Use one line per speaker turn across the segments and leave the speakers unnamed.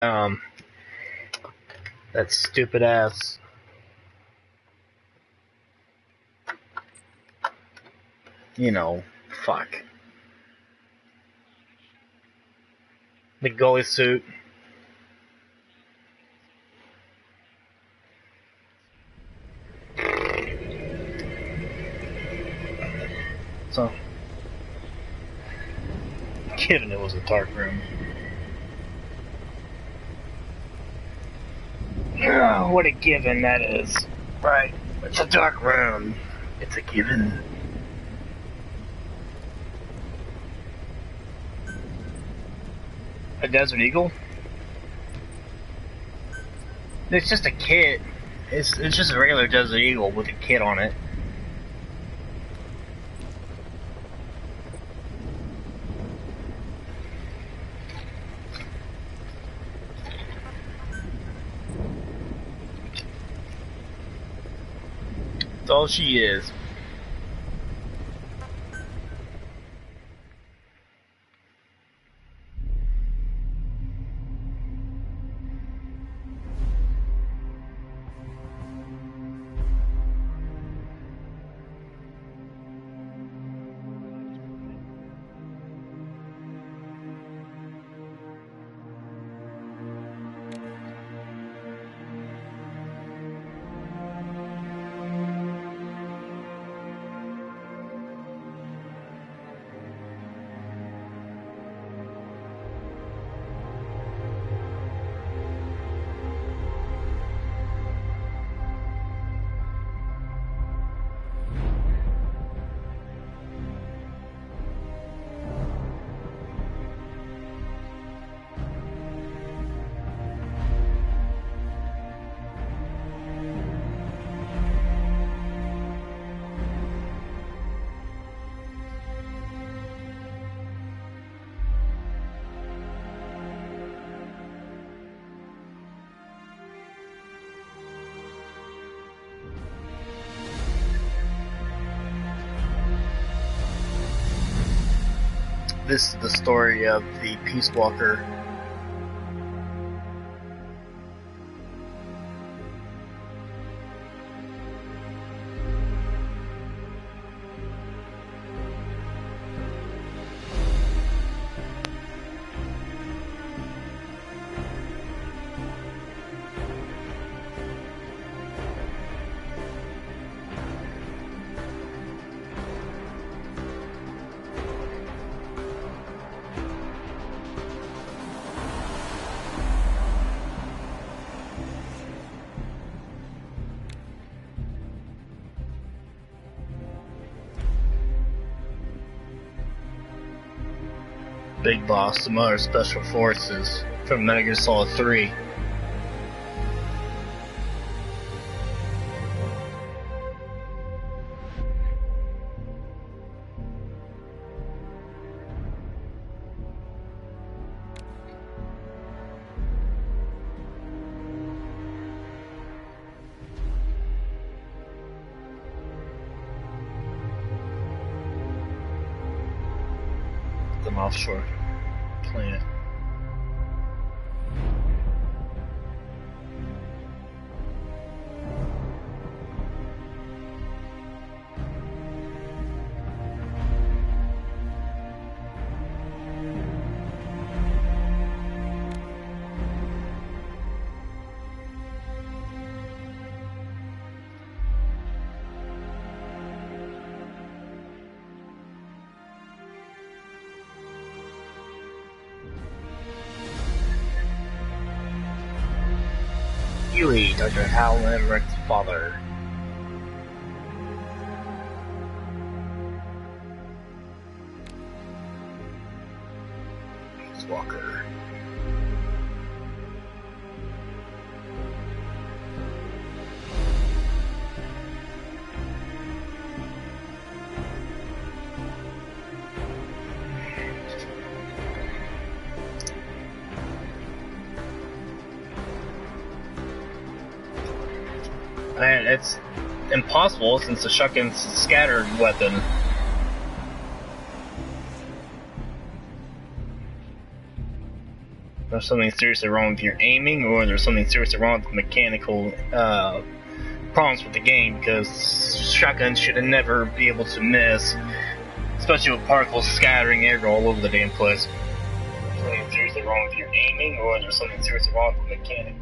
Um, that stupid ass. You know, fuck. The goalie suit. So, given it was a dark room. Oh, what a given that is. Right. It's a dark room. It's a given. A Desert Eagle? It's just a kit. It's just a regular Desert Eagle with a kit on it. That's all she is. This is the story of the Peace Walker. Big Boss, some other special forces from Metal Gear Solid 3. An offshore planet. Huey, Dr. Hal Everett's father. Peace Walker. And it's impossible since the shotgun's a scattered weapon. there's something seriously wrong with your aiming, or there's something seriously wrong with the mechanical problems with the game, because shotguns should never be able to miss, especially with particles scattering air all over the damn place. There's something seriously wrong with your aiming, or there's something seriously wrong with the mechanic.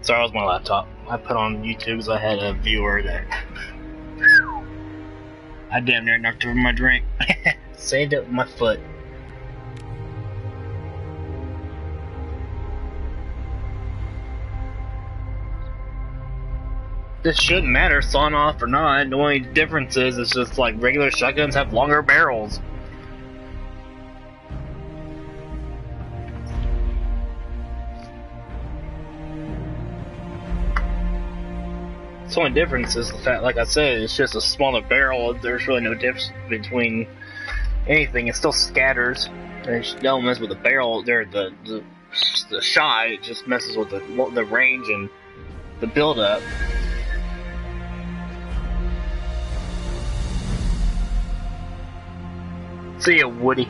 Sorry, that was my laptop. I put on YouTube because I had a viewer that I damn near knocked over my drink. Saved it with my foot. This shouldn't matter, sawn off or not. The only difference is it's just like regular shotguns have longer barrels. The only difference is the fact, like I said, it's just a smaller barrel. There's really no difference between anything. It still scatters. It don't mess with the barrel. There, the shot, it just messes with the range and the build-up. See ya, Woody.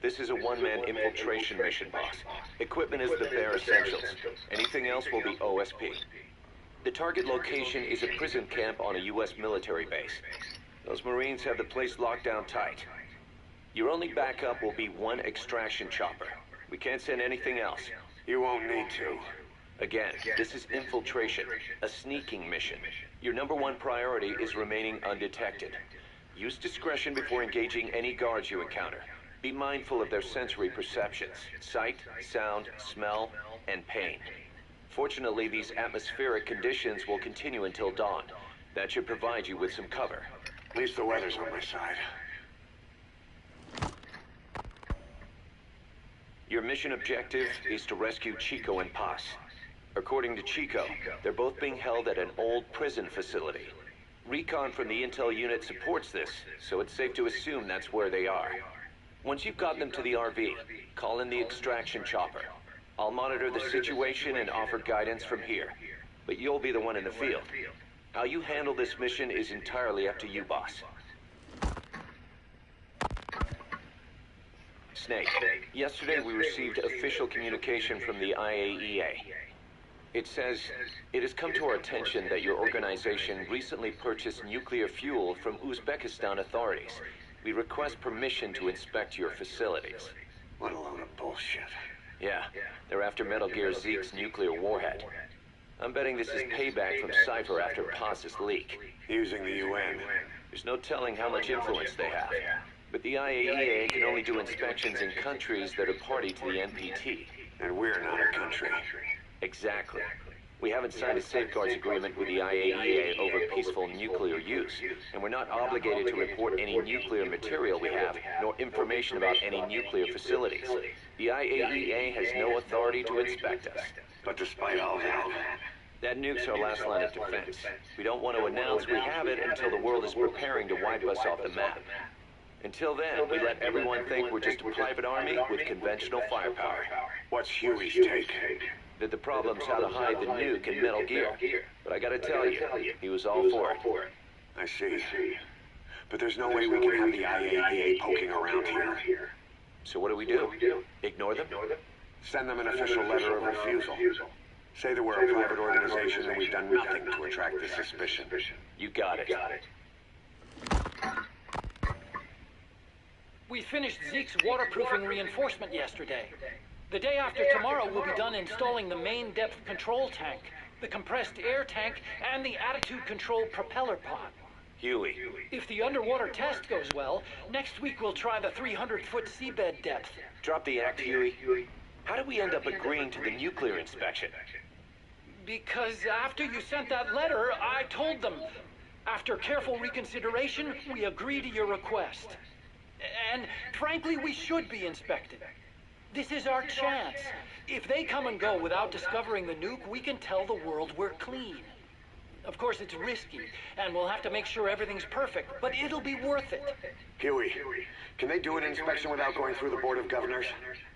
This is a one-man infiltration mission, boss. Equipment is the bare essentials. Anything else will be OSP. The target location is a prison camp on a U.S. military base. Those Marines have the place locked down tight. Your only backup will be one extraction chopper. We can't send anything else.
You won't need to.
Again, this is infiltration, a sneaking mission. Your number one priority is remaining undetected. Use discretion before engaging any guards you encounter. Be mindful of their sensory perceptions: sight, sound, smell, and pain. Fortunately, these atmospheric conditions will continue until dawn. That should provide you with some cover.
At least the weather's on my side.
Your mission objective is to rescue Chico and Paz. According to Chico, they're both being held at an old prison facility. Recon from the intel unit supports this, so it's safe to assume that's where they are. Once you've gotten them to the RV, call in the extraction chopper. I'll monitor the situation and offer guidance from here, but you'll be the one in the field. How you handle this mission is entirely up to you, boss. Snake, yesterday we received official communication from the IAEA. It says, it has come to our attention that your organization recently purchased nuclear fuel from Uzbekistan authorities. We request permission to inspect your facilities.
What a load of bullshit.
Yeah, they're after Metal Gear Zeke's nuclear warhead. I'm betting this is payback from Cypher after Paz's leak.
Using the UN.
There's no telling how much influence they have. But the IAEA can only do inspections in countries that are party to the NPT.
And we're not a country.
Exactly. We haven't signed a safeguards agreement with the IAEA over peaceful nuclear use, and we're not obligated to report any nuclear material we have, nor information about any nuclear facilities. The IAEA has no authority to inspect us.
But despite all
That nuke's our last line of defense. We don't want to announce we have it until the world is preparing to wipe us off the map. Until then, we let everyone think we're just a private army with conventional firepower.
what's Huey's take?
That the problem's how to hide the nuke in Metal Gear. But I gotta tell you, he was all for it.
I see. But there's no way we can have the IAEA poking around here.
So what do? Ignore them?
Send them an official letter of refusal. Say that we're a private organization and we've done nothing to attract this suspicion.
You got it.
We finished Zeke's waterproofing reinforcement yesterday. The day after tomorrow, we'll be done installing the main depth control tank, the compressed air tank, and the attitude control propeller pod.
Huey.
If the underwater test goes well, next week we'll try the 300-foot seabed depth.
Drop the act, Huey. How did we end up agreeing to the nuclear inspection?
Because after you sent that letter, I told them. After careful reconsideration, we agree to your request. And frankly, we should be inspected. This is our chance. If they come and go without discovering the nuke, we can tell the world we're clean. Of course, it's risky, and we'll have to make sure everything's perfect, but it'll be worth it.
Huey, can they do an inspection without going through the Board of Governors?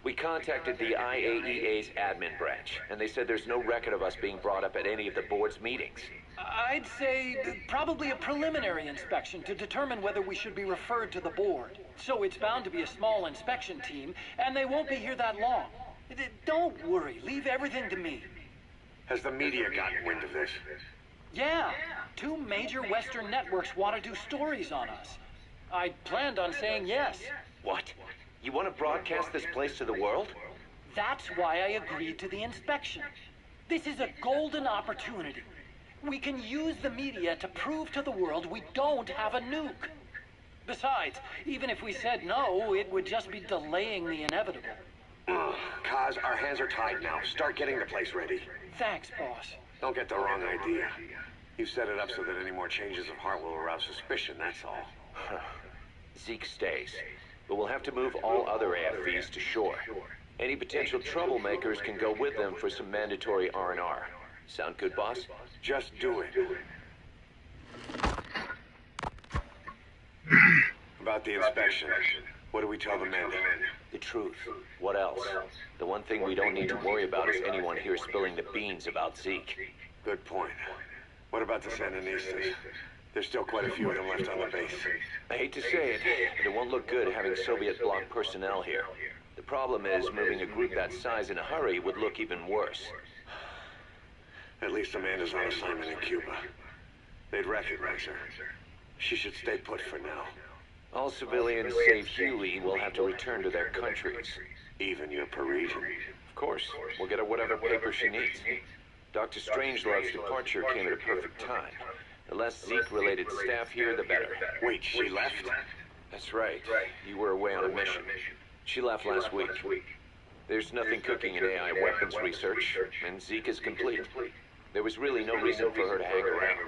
We contacted the IAEA's admin branch, and they said there's no record of us being brought up at any of the board's meetings.
I'd say probably a preliminary inspection to determine whether we should be referred to the board. So it's bound to be a small inspection team, and they won't be here that long. Don't worry, leave everything to me.
Has the media gotten wind of this?
Yeah, 2 major Western networks want to do stories on us. I planned on saying yes.
What? You want to broadcast this place to the world?
That's why I agreed to the inspection. This is a golden opportunity. We can use the media to prove to the world we don't have a nuke. Besides, even if we said no, it would just be delaying the inevitable.
Kaz, our hands are tied now. Start getting the place ready.
Thanks, boss.
Don't get the wrong idea. You set it up so that any more changes of heart will arouse suspicion, that's all.
Zeke stays, but we'll have to move all other AFVs to shore. Any potential troublemakers can go with them for some mandatory R&R. Sound good, boss?
Just do it. About the inspection, what do we tell the men?
The truth. What else? The one thing we don't need to worry about is anyone here spilling the beans about Zeke.
Good point. What about the Sandinistas? There's still quite a few of them left on the base.
I hate to say it, but it won't look good having Soviet bloc personnel here. The problem is, moving a group that size in a hurry would look even worse.
At least Amanda's on assignment in Cuba. They'd recognize her. She should stay put for now.
All civilians save Huey will have to return to their countries.
Even your Parisian.
Of course, we'll get her whatever paper she needs. Dr. Strangelove's departure came at a perfect time. The less Zeke-related staff here, the better.
Wait, she left?
That's right. You were away on a mission. She left last week. There's nothing cooking in AI weapons research, and Zeke is complete. There was really no reason for her to hang around.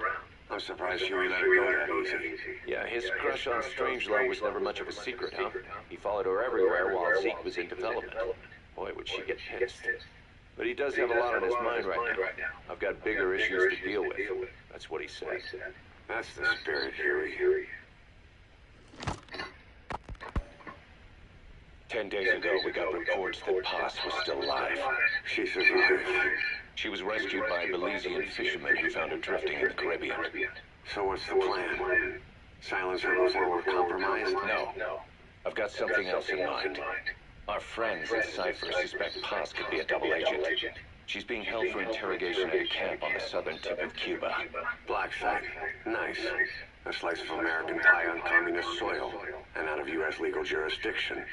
I'm surprised Huey let her go that easy.
Yeah, his crush on Strangelove was never much of a secret, huh? He followed her everywhere while Zeke was in development. Boy, would she get pissed. But he does have a lot on his mind right now. I've got bigger issues to deal with. That's what he said.
That's the spirit, Huey.
10 days ago, we got reports that Paz was still alive.
She survived.
She was rescued by a Belizean fisherman who found her drifting in the Caribbean.
So what's the plan? Silence her before we're compromised?
No. I've got something else in mind. Our friends at Cypher suspect Paz could be a double agent. She's being held for interrogation at a camp on the southern tip of Cuba.
Black site. Nice. A slice of American pie on communist soil, and out of U.S. legal jurisdiction.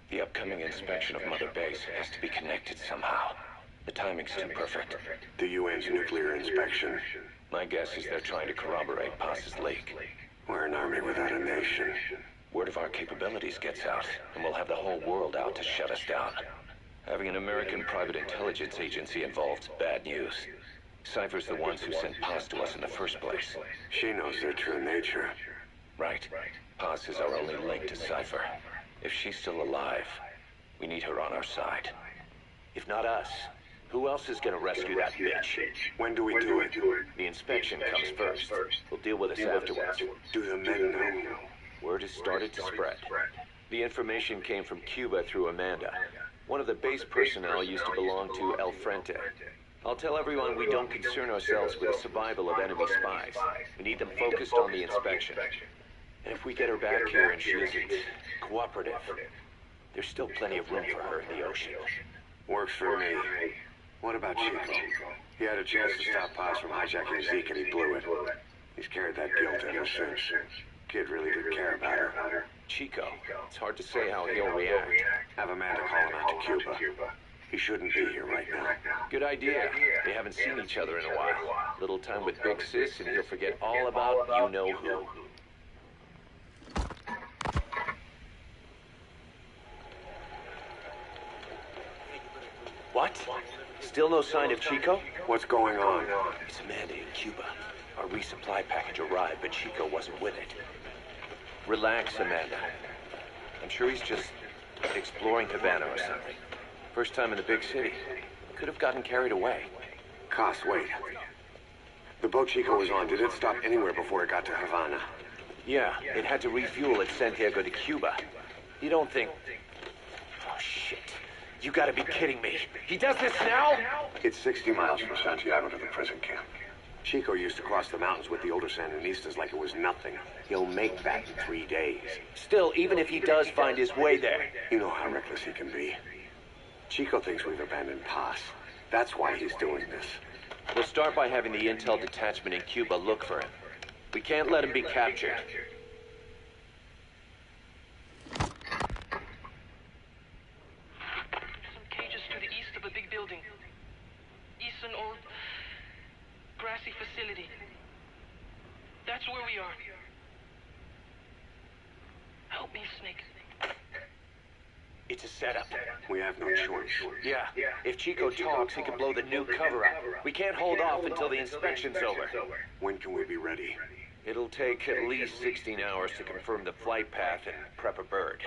The upcoming inspection of Mother Base has to be connected somehow. The timing's too perfect.
The UN's nuclear inspection.
My guess is they're trying to corroborate Paz's leak.
We're an army without a nation.
Word of our capabilities gets out, and we'll have the whole world out to shut us down. Having an American private intelligence agency involved's bad news. Cypher's the ones who sent Paz to us in the first place.
She knows their true nature.
Right. Paz is our only link to Cypher. If she's still alive, we need her on our side. If not us, who else is gonna rescue that bitch?
When do we do it?
The inspection comes first. We'll deal with us afterwards.
Do the men know?
Word has started to spread. The information came from Cuba through Amanda. One of the base personnel used to belong to El Frente. I'll tell everyone we don't concern ourselves with the survival of enemy spies. We need them focused on the inspection. And if we get her back here and she isn't cooperative, there's still plenty of room for her in the ocean.
Works for me. What about Chico? He had a chance to stop Paz from hijacking Zeke and he blew it. He's carried that guilt ever since. Kid really did care about her.
Chico, it's hard to say how he'll react.
Have Amanda call him out to Cuba. He shouldn't be here right now.
Good idea. They haven't seen each other in a while. Little time with Big Sis and he'll forget all about you-know-who. What? Still no sign of Chico?
What's going on?
It's Amanda in Cuba. Our resupply package arrived, but Chico wasn't with it. Relax, Amanda. I'm sure he's just exploring Havana or something. First time in the big city. Could have gotten carried away.
Cos, wait. The boat Chico was on, did it stop anywhere before it got to Havana?
Yeah, it had to refuel at Santiago de Cuba. You don't think... Oh, shit. You gotta be kidding me. He does this now?
It's 60 miles from Santiago to the prison camp. Chico used to cross the mountains with the older Sandinistas like it was nothing. He'll make that in 3 days.
Still, even if he does find his way there...
You know how reckless he can be. Chico thinks we've abandoned Paz. That's why he's doing this.
We'll start by having the intel detachment in Cuba look for him. We can't let him be captured.
Some cages to the east of a big building. East an old grassy facility. That's where we are. Help me, Snake.
It's a setup.
We have no choice.
Yeah. If Chico talks, he can blow the new cover up. We can't hold off until the inspection's over.
When can we be ready?
It'll take at least 16 hours to confirm the flight path and prep a bird.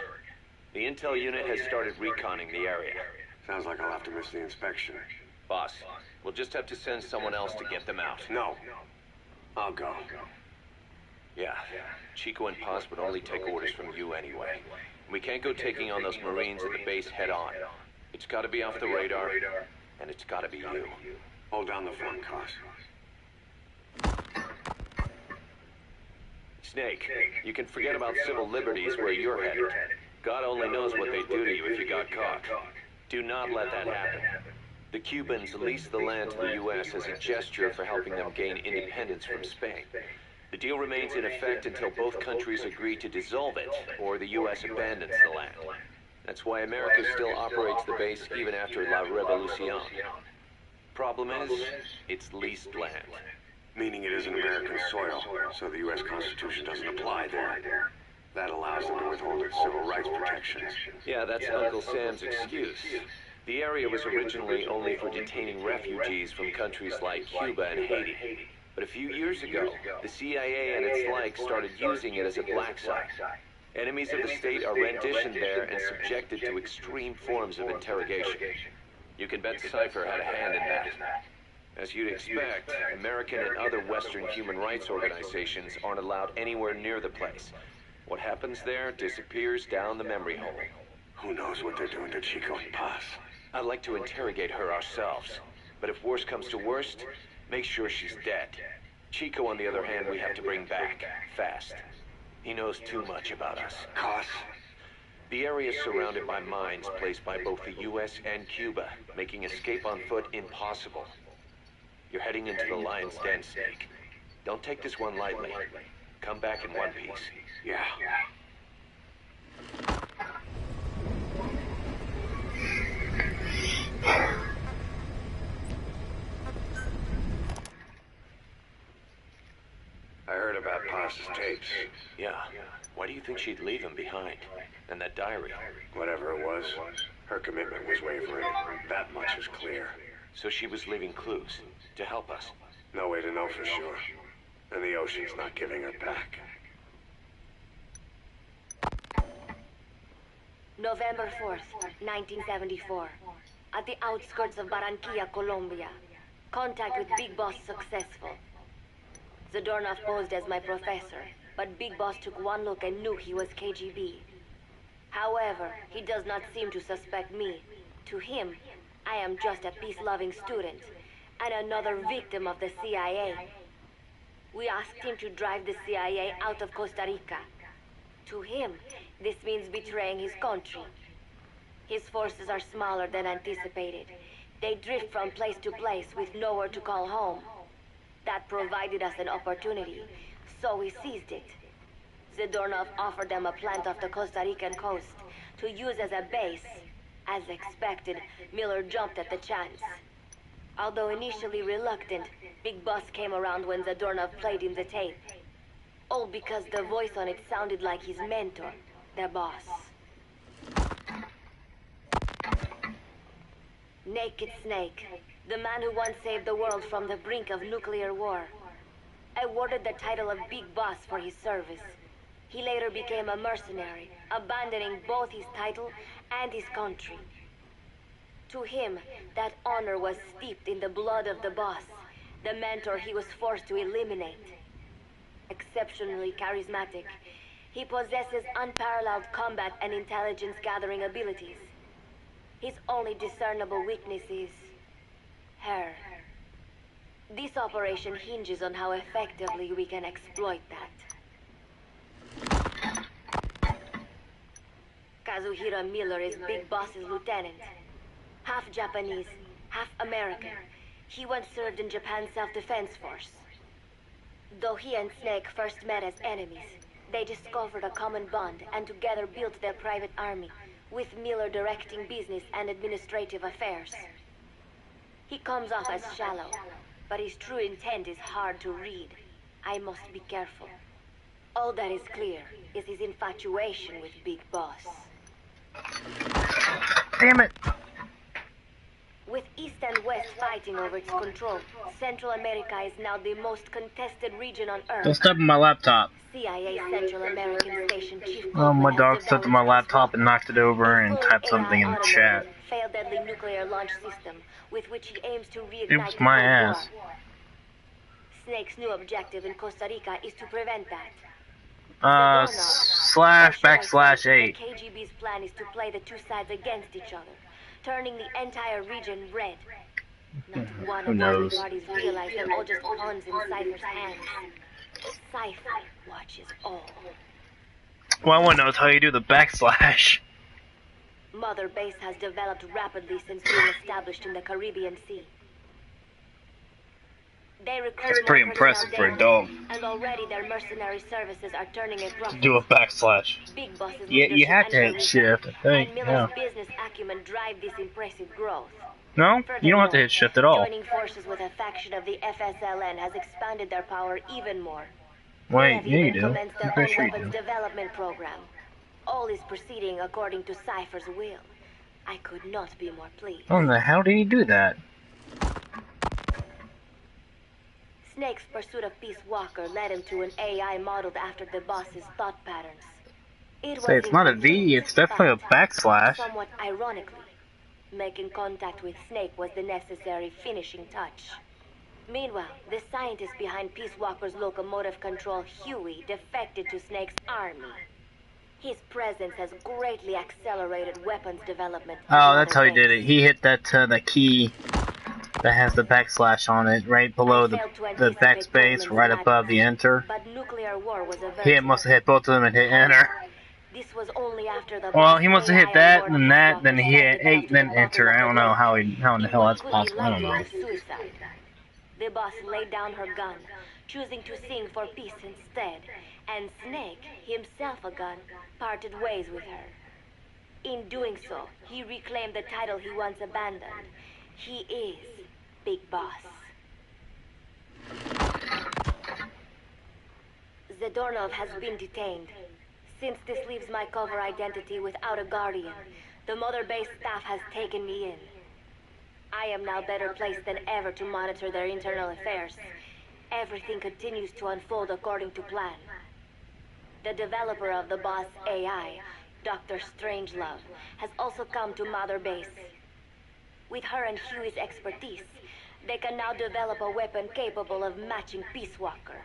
The intel unit has started reconning the area.
Sounds like I'll have to miss the inspection.
Boss, we'll just have to send someone else to get them out.
No. I'll go.
Yeah. Chico and Paz would only take orders from you anyway. We can't go taking on those Marines at the base head on. It's gotta be off the radar, and it's gotta be you.
Hold down the front, Cos.
Snake, you can forget about civil liberties where you're headed. God only knows what they'd do to you if you got caught. Do not let that happen. The Cubans leased the land to the U.S. as a gesture for helping them gain independence from Spain. The deal remains in effect until both countries agree to dissolve it, or the U.S. abandons the land. That's why America still operates the base even after La Revolucion. Problem is, it's leased land.
Meaning it isn't American soil, so the U.S. Constitution doesn't apply there. That allows them to withhold its civil rights protections.
Yeah, that's Uncle Sam's excuse. The area was originally only for detaining refugees from countries like Cuba and Haiti. But a few years ago, the CIA and its like started using it as a black site. Enemies of the state are renditioned there and subjected to extreme forms of interrogation. You can bet Cypher had a hand in that. As you'd expect, American and other Western human rights organizations aren't allowed anywhere near the place. What happens there disappears down the memory hole.
Who knows what they're doing to Chico and Paz?
I'd like to interrogate her ourselves. But if worst comes to worst, make sure she's dead. Chico, on the other hand, we have to bring back, fast. He knows too much about us.
Cos?
The area is surrounded by mines placed by both the US and Cuba, making escape on foot impossible. You're heading into the Lion's Den, Snake. Don't take this one lightly. Come back in one piece.
Yeah. I heard about Paz's tapes.
Yeah. Why do you think she'd leave him behind? And that diary?
Whatever it was, her commitment was wavering. That much is clear.
So she was leaving clues to help us.
No way to know for sure. And the ocean's not giving her back.
November 4th, 1974. At the outskirts of Barranquilla, Colombia. Contact with Big Boss successful. Zadornov posed as my professor, but Big Boss took one look and knew he was KGB. However, he does not seem to suspect me. To him, I am just a peace-loving student, and another victim of the CIA. We asked him to drive the CIA out of Costa Rica. To him, this means betraying his country. His forces are smaller than anticipated. They drift from place to place with nowhere to call home. That provided us an opportunity, so we seized it. Zadornov offered them a plant off the Costa Rican coast to use as a base. As expected, Miller jumped at the chance. Although initially reluctant, Big Boss came around when Zadornov played him the tape. All because the voice on it sounded like his mentor, the boss. Naked Snake, the man who once saved the world from the brink of nuclear war. Awarded the title of Big Boss for his service. He later became a mercenary, abandoning both his title and his country. To him, that honor was steeped in the blood of the boss, the mentor he was forced to eliminate. Exceptionally charismatic, he possesses unparalleled combat and intelligence-gathering abilities. His only discernible weakness is her. This operation hinges on how effectively we can exploit that. Kazuhiro Miller is Big Boss's lieutenant. Half Japanese, half American. He once served in Japan's self-defense force. Though he and Snake first met as enemies, they discovered a common bond and together built their private army, with Miller directing business and administrative affairs. He comes off as shallow, but his true intent is hard to read. I must be careful. All that is clear is his infatuation with Big Boss.
Damn it!
With East and West fighting over its control, Central America is now the most contested region on Earth.
Don't step on my laptop.
CIA Central American Station Chief.
Oh, my dog stepped on my laptop and knocked it over and typed something in the chat.
Failed deadly nuclear launch system with which he aims to reignite
It was my ass.
Snake's new objective in Costa Rica is to prevent that.
//8.
The KGB's plan is to play the two sides against each other, turning the entire region red. Not one
Who
of
knows?
the parties realize they're all just pawns in Cypher's hands. Cypher watches all.
Well, one knows how you do the /.
Mother Base has developed rapidly since being established in the Caribbean Sea. They recruit
That's pretty
more
impressive for a
personnel
dog.
and already their mercenary services are turning a profit.
Do a /.
Big Boss's
Yeah, you
leadership
have to
and
hit
charisma
shift, I think.
and Miller's
Yeah.
business acumen drive this impressive growth.
No, you don't have to hit shift at all.
Joining forces with a faction of the FSLN has expanded their power even more.
Wait,
They
yeah,
have
you
even
do.
commenced their
I'm pretty
own
sure you
weapons
do.
development program. All is proceeding according to Cypher's will. I could not be more pleased.
How in the hell did he do that?
Snake's pursuit of Peace Walker led him to an AI modeled after the boss's thought patterns. It
Say,
was
it's not a V, it's definitely a /.
Somewhat ironically, making contact with Snake was the necessary finishing touch. Meanwhile, the scientist behind Peace Walker's locomotive control, Huey, defected to Snake's army. His presence has greatly accelerated weapons development.
Oh, that's how he did it. He hit that that key that has the / on it, right below the backspace, right above the enter.
But nuclear war was averted.
He must have hit both of them and hit enter.
This was only after the
Well, he must have hit that,
AI
then that, then he hit
walker
8, then
sent him
enter. I don't know how in the hell that's
could be
possible. I don't know.
likened to suicide. The boss laid down her gun, choosing to sing for peace instead, and Snake, himself a gun, parted ways with her. In doing so, he reclaimed the title he once abandoned. He is Big Boss. Zadornov has been detained. Since this leaves my cover identity without a guardian, the Mother Base staff has taken me in. I am now better placed than ever to monitor their internal affairs. Everything continues to unfold according to plan. The developer of the boss AI, Dr. Strangelove, has also come to Mother Base. With her and Huey's expertise, they can now develop a weapon capable of matching Peace Walker.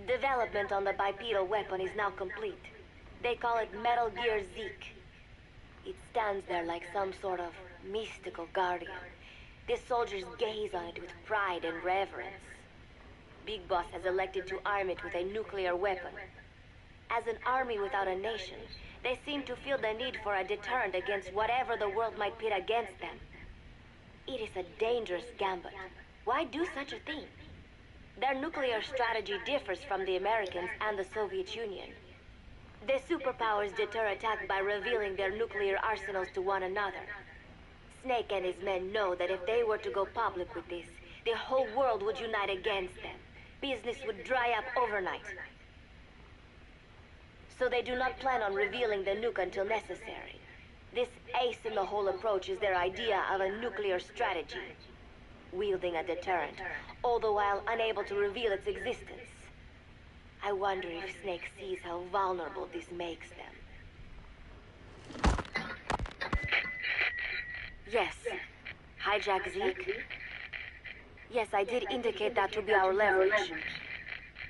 Development on the bipedal weapon is now complete. They call it Metal Gear Zeke. It stands there like some sort of mystical guardian. The soldiers gaze on it with pride and reverence. Big Boss has elected to arm it with a nuclear weapon. As an army without a nation, they seem to feel the need for a deterrent against whatever the world might pit against them. It is a dangerous gambit. Why do such a thing? Their nuclear strategy differs from the Americans and the Soviet Union. The superpowers deter attack by revealing their nuclear arsenals to one another. Snake and his men know that if they were to go public with this, the whole world would unite against them. Business would dry up overnight. So they do not plan on revealing the nuke until necessary. This ace-in-the-hole approach is their idea of a nuclear strategy. Wielding a deterrent, all the while unable to reveal its existence. I wonder if Snake sees how vulnerable this makes them. Yes. Hijack Zeke? Yes, I did indicate that to be our leverage.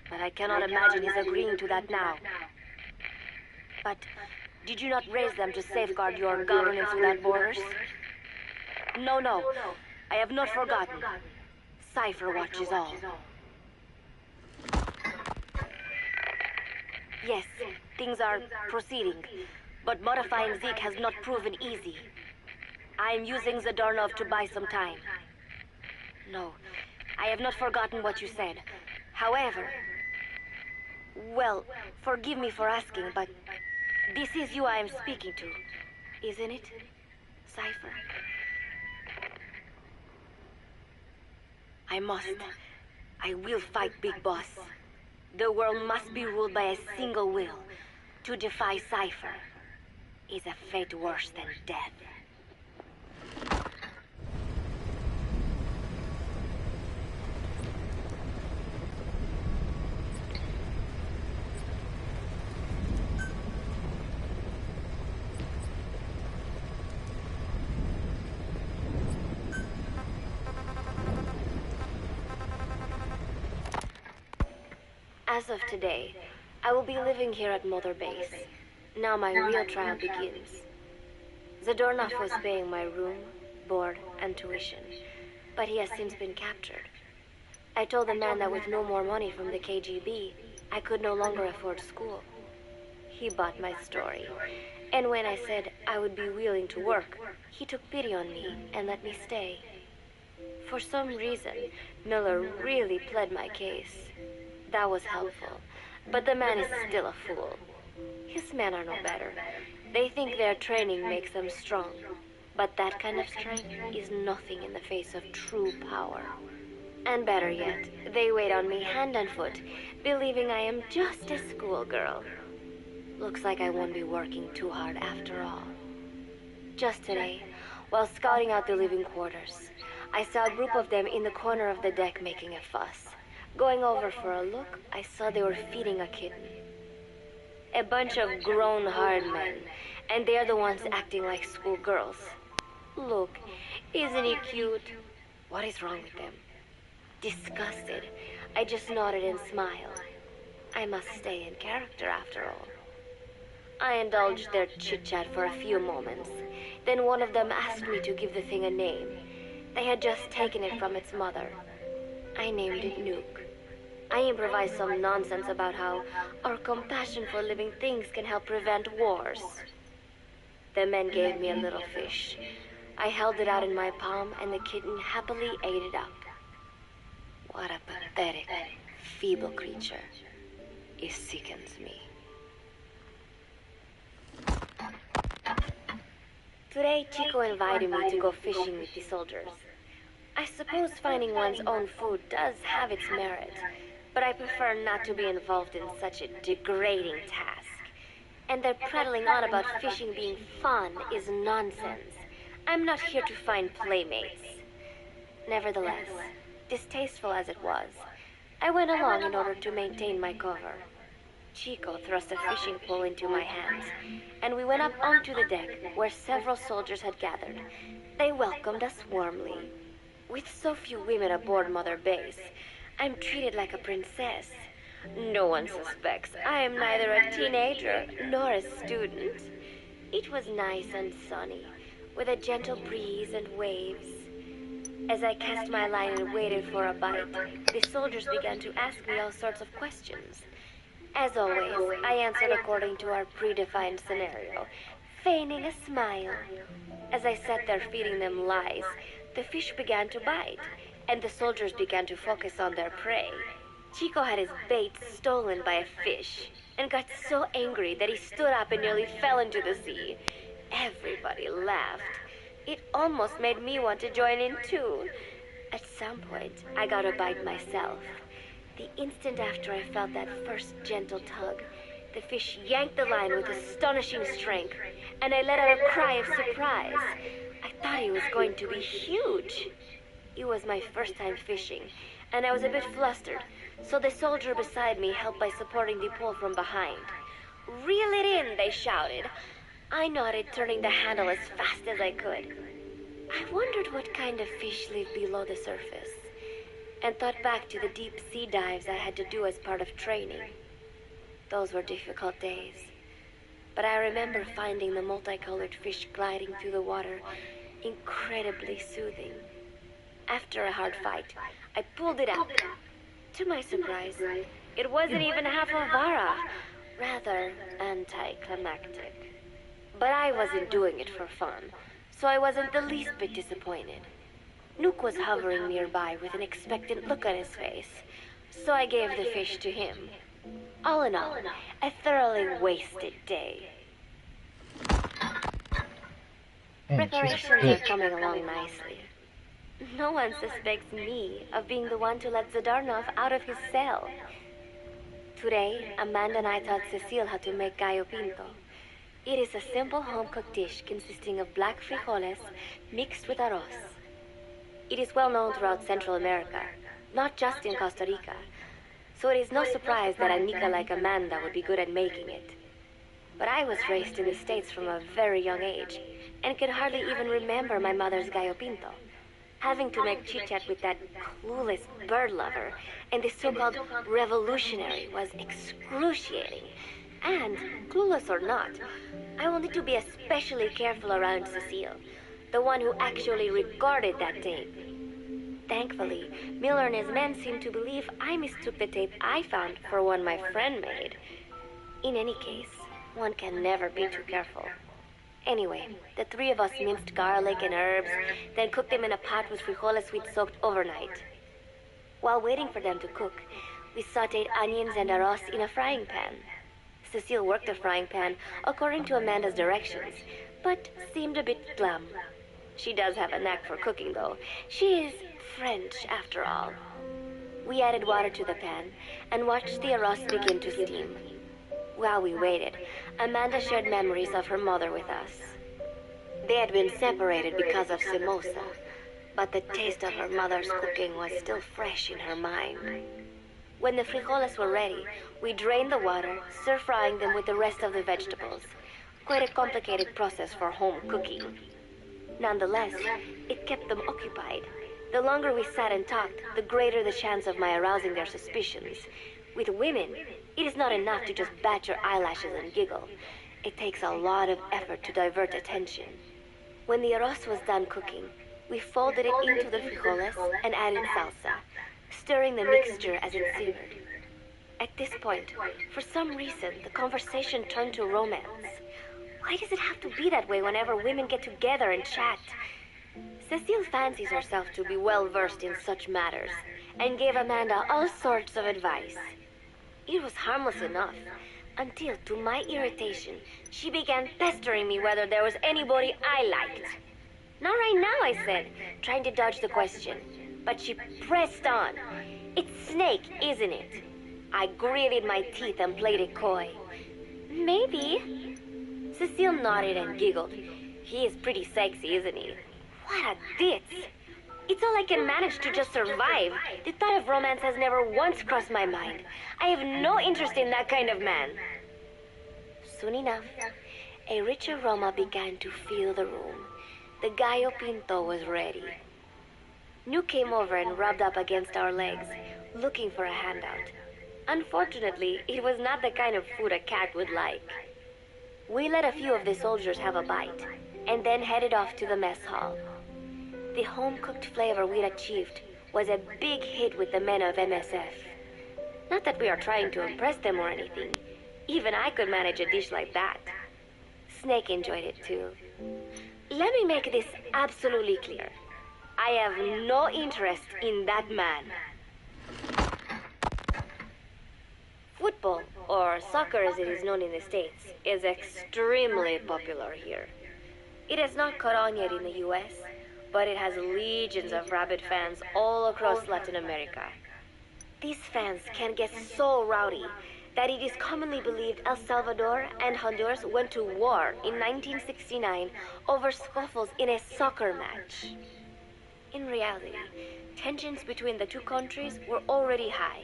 But I cannot imagine he's agreeing to that now. But did you not raise them to safeguard your governance without borders? No. I have not forgotten. Cypher watches all. Yes, things are proceeding, but modifying Zeke has not proven easy. I am using Zadornov to buy some time. No, I have not forgotten what you said. However, well, forgive me for asking, but this is you I am speaking to, isn't it, Cypher? I will fight Big Boss. The world must be ruled by a single will. To defy Cypher is a fate worse than death. As of today, I will be living here at Mother Base. Now my real trial begins. Zadornov was paying my room, board, and tuition, but he has since been captured. I told the man that with no more money from the KGB, I could no longer afford school. He bought my story, and when I said I would be willing to work, he took pity on me and let me stay. For some reason, Miller really pled my case. That was helpful, but the man is still a fool. His men are no better. They think their training makes them strong, but that kind of strength is nothing in the face of true power. And better yet, they wait on me hand and foot, believing I am just a schoolgirl. Looks like I won't be working too hard after all. Just today, while scouting out the living quarters, I saw a group of them in the corner of the deck making a fuss. Going over for a look, I saw they were feeding a kitten. A bunch of grown hard men, and they're the ones acting like schoolgirls. Look, isn't he cute? What is wrong with them? Disgusted, I just nodded and smiled. I must stay in character after all. I indulged their chit-chat for a few moments. Then one of them asked me to give the thing a name. They had just taken it from its mother. I named it Nuke. I improvised some nonsense about how our compassion for living things can help prevent wars. The men gave me a little fish. I held it out in my palm, and the kitten happily ate it up. What a pathetic, feeble creature. It sickens me. Today, Chico invited me to go fishing with the soldiers. I suppose finding one's own food does have its merit, but I prefer not to be involved in such a degrading task. And their prattling on about fishing being fun is nonsense. I'm not here to find playmates. Nevertheless, distasteful as it was, I went along in order to maintain my cover. Chico thrust a fishing pole into my hands, and we went up onto the deck where several soldiers had gathered. They welcomed us warmly. With so few women aboard Mother Base, I'm treated like a princess. No one suspects I am neither a teenager nor a student. It was nice and sunny, with a gentle breeze and waves. As I cast my line and waited for a bite, the soldiers began to ask me all sorts of questions. As always, I answered according to our predefined scenario, feigning a smile. As I sat there feeding them lies, the fish began to bite, and the soldiers began to focus on their prey. Chico had his bait stolen by a fish, and got so angry that he stood up and nearly fell into the sea. Everybody laughed. It almost made me want to join in too. At some point, I got a bite myself. The instant after I felt that first gentle tug, the fish yanked the line with astonishing strength, and I let out a cry of surprise. I thought he was going to be huge. It was my first time fishing, and I was a bit flustered, so the soldier beside me helped by supporting the pole from behind. "Reel it in," they shouted. I nodded, turning the handle as fast as I could. I wondered what kind of fish lived below the surface, and thought back to the deep sea dives I had to do as part of training. Those were difficult days, but I remember finding the multicolored fish gliding through the water incredibly soothing. After a hard fight, I pulled it up. To my surprise, it wasn't even half a vara, rather anticlimactic. But I wasn't doing it for fun, so I wasn't the least bit disappointed. Nook was hovering nearby with an expectant look on his face, so I gave the fish to him. All in all, a thoroughly wasted day.
Man, she's a
Preparations are
bitch.
coming along nicely. No one suspects me of being the one to let Zadornov out of his cell. Today, Amanda and I taught Cecile how to make gallo pinto. It is a simple home-cooked dish consisting of black frijoles mixed with arroz. It is well known throughout Central America, not just in Costa Rica, so it is no surprise that a Nica like Amanda would be good at making it. But I was raised in the States from a very young age, and could hardly even remember my mother's gallo pinto. Having to make chit-chat with that clueless bird lover and the so-called revolutionary was excruciating. And, clueless or not, I will need to be especially careful around Cecile, the one who actually recorded that tape. Thankfully, Miller and his men seemed to believe I mistook the tape I found for one my friend made. In any case, one can never be too careful. Anyway, the three of us minced garlic and herbs, then cooked them in a pot with frijoles we'd soaked overnight. While waiting for them to cook, we sautéed onions and arroz in a frying pan. Cecile worked the frying pan according to Amanda's directions, but seemed a bit glum. She does have a knack for cooking, though. She is French, after all. We added water to the pan and watched the arroz begin to steam. While we waited, Amanda shared memories of her mother with us. They had been separated because of Simosa, but the taste of her mother's cooking was still fresh in her mind. When the frijoles were ready, we drained the water, stir-frying them with the rest of the vegetables. Quite a complicated process for home cooking. Nonetheless, it kept them occupied. The longer we sat and talked, the greater the chance of my arousing their suspicions. With women, it is not enough to just bat your eyelashes and giggle. It takes a lot of effort to divert attention. When the arroz was done cooking, we folded it into the frijoles and added salsa. stirring the mixture as it simmered. At this point, for some reason, the conversation turned to romance. Why does it have to be that way whenever women get together and chat? Cecile fancies herself to be well versed in such matters, and gave Amanda all sorts of advice. It was harmless enough, until, to my irritation, she began pestering me whether there was anybody I liked. Not right now, I said, trying to dodge the question. But she pressed on. It's Snake, isn't it? I gritted my teeth and played it coy. Maybe. Cecile nodded and giggled. He is pretty sexy, isn't he? What a ditz. It's all I can manage to just survive. The thought of romance has never once crossed my mind. I have no interest in that kind of man. Soon enough, a rich aroma began to fill the room. The gallo pinto was ready. New came over and rubbed up against our legs, looking for a handout. Unfortunately, it was not the kind of food a cat would like. We let a few of the soldiers have a bite, and then headed off to the mess hall. The home-cooked flavor we'd achieved was a big hit with the men of MSF. Not that we are trying to impress them or anything. Even I could manage a dish like that. Snake enjoyed it too. Let me make this absolutely clear. I have no interest in that man. Football, or soccer as it is known in the States, is extremely popular here. It has not caught on yet in the US, but it has legions of rabid fans all across Latin America. These fans can get so rowdy that it is commonly believed El Salvador and Honduras went to war in 1969 over scuffles in a soccer match. In reality, tensions between the two countries were already high.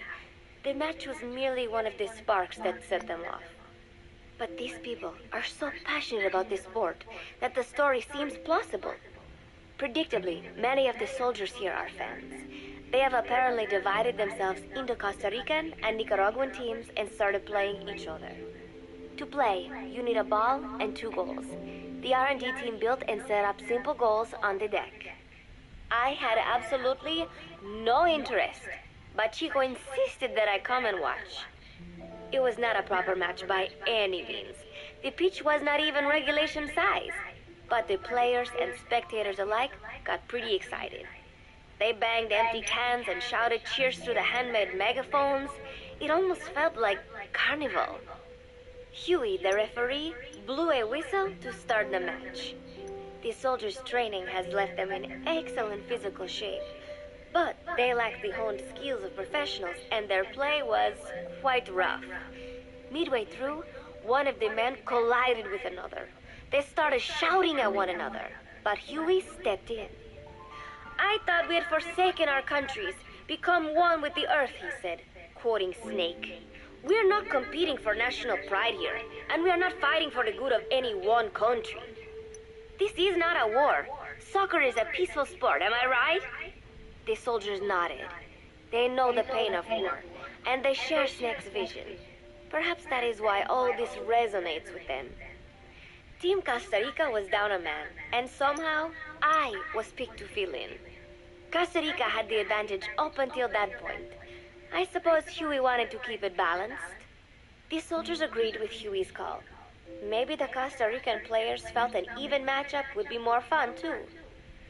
The match was merely one of the sparks that set them off. But these people are so passionate about this sport that the story seems plausible. Predictably, many of the soldiers here are fans. They have apparently divided themselves into Costa Rican and Nicaraguan teams and started playing each other. To play, you need a ball and 2 goals. The R&D team built and set up simple goals on the deck. I had absolutely no interest, but Chico insisted that I come and watch. It was not a proper match by any means. The pitch was not even regulation size, but the players and spectators alike got pretty excited. They banged empty cans and shouted cheers through the handmade megaphones. It almost felt like carnival. Huey, the referee, blew a whistle to start the match. The soldiers' training has left them in excellent physical shape, but they lack the honed skills of professionals, and their play was quite rough. Midway through, one of the men collided with another. They started shouting at one another, but Huey stepped in. I thought we had forsaken our countries, become one with the earth, he said, quoting Snake. We're not competing for national pride here, and we are not fighting for the good of any one country. This is not a war. Soccer is a peaceful sport, am I right? The soldiers nodded. They know the pain of war, and they share Snake's vision. Perhaps that is why all this resonates with them. Team Costa Rica was down a man, and somehow I was picked to fill in. Costa Rica had the advantage up until that point. I suppose Huey wanted to keep it balanced. The soldiers agreed with Huey's call. Maybe the Costa Rican players felt an even matchup would be more fun too.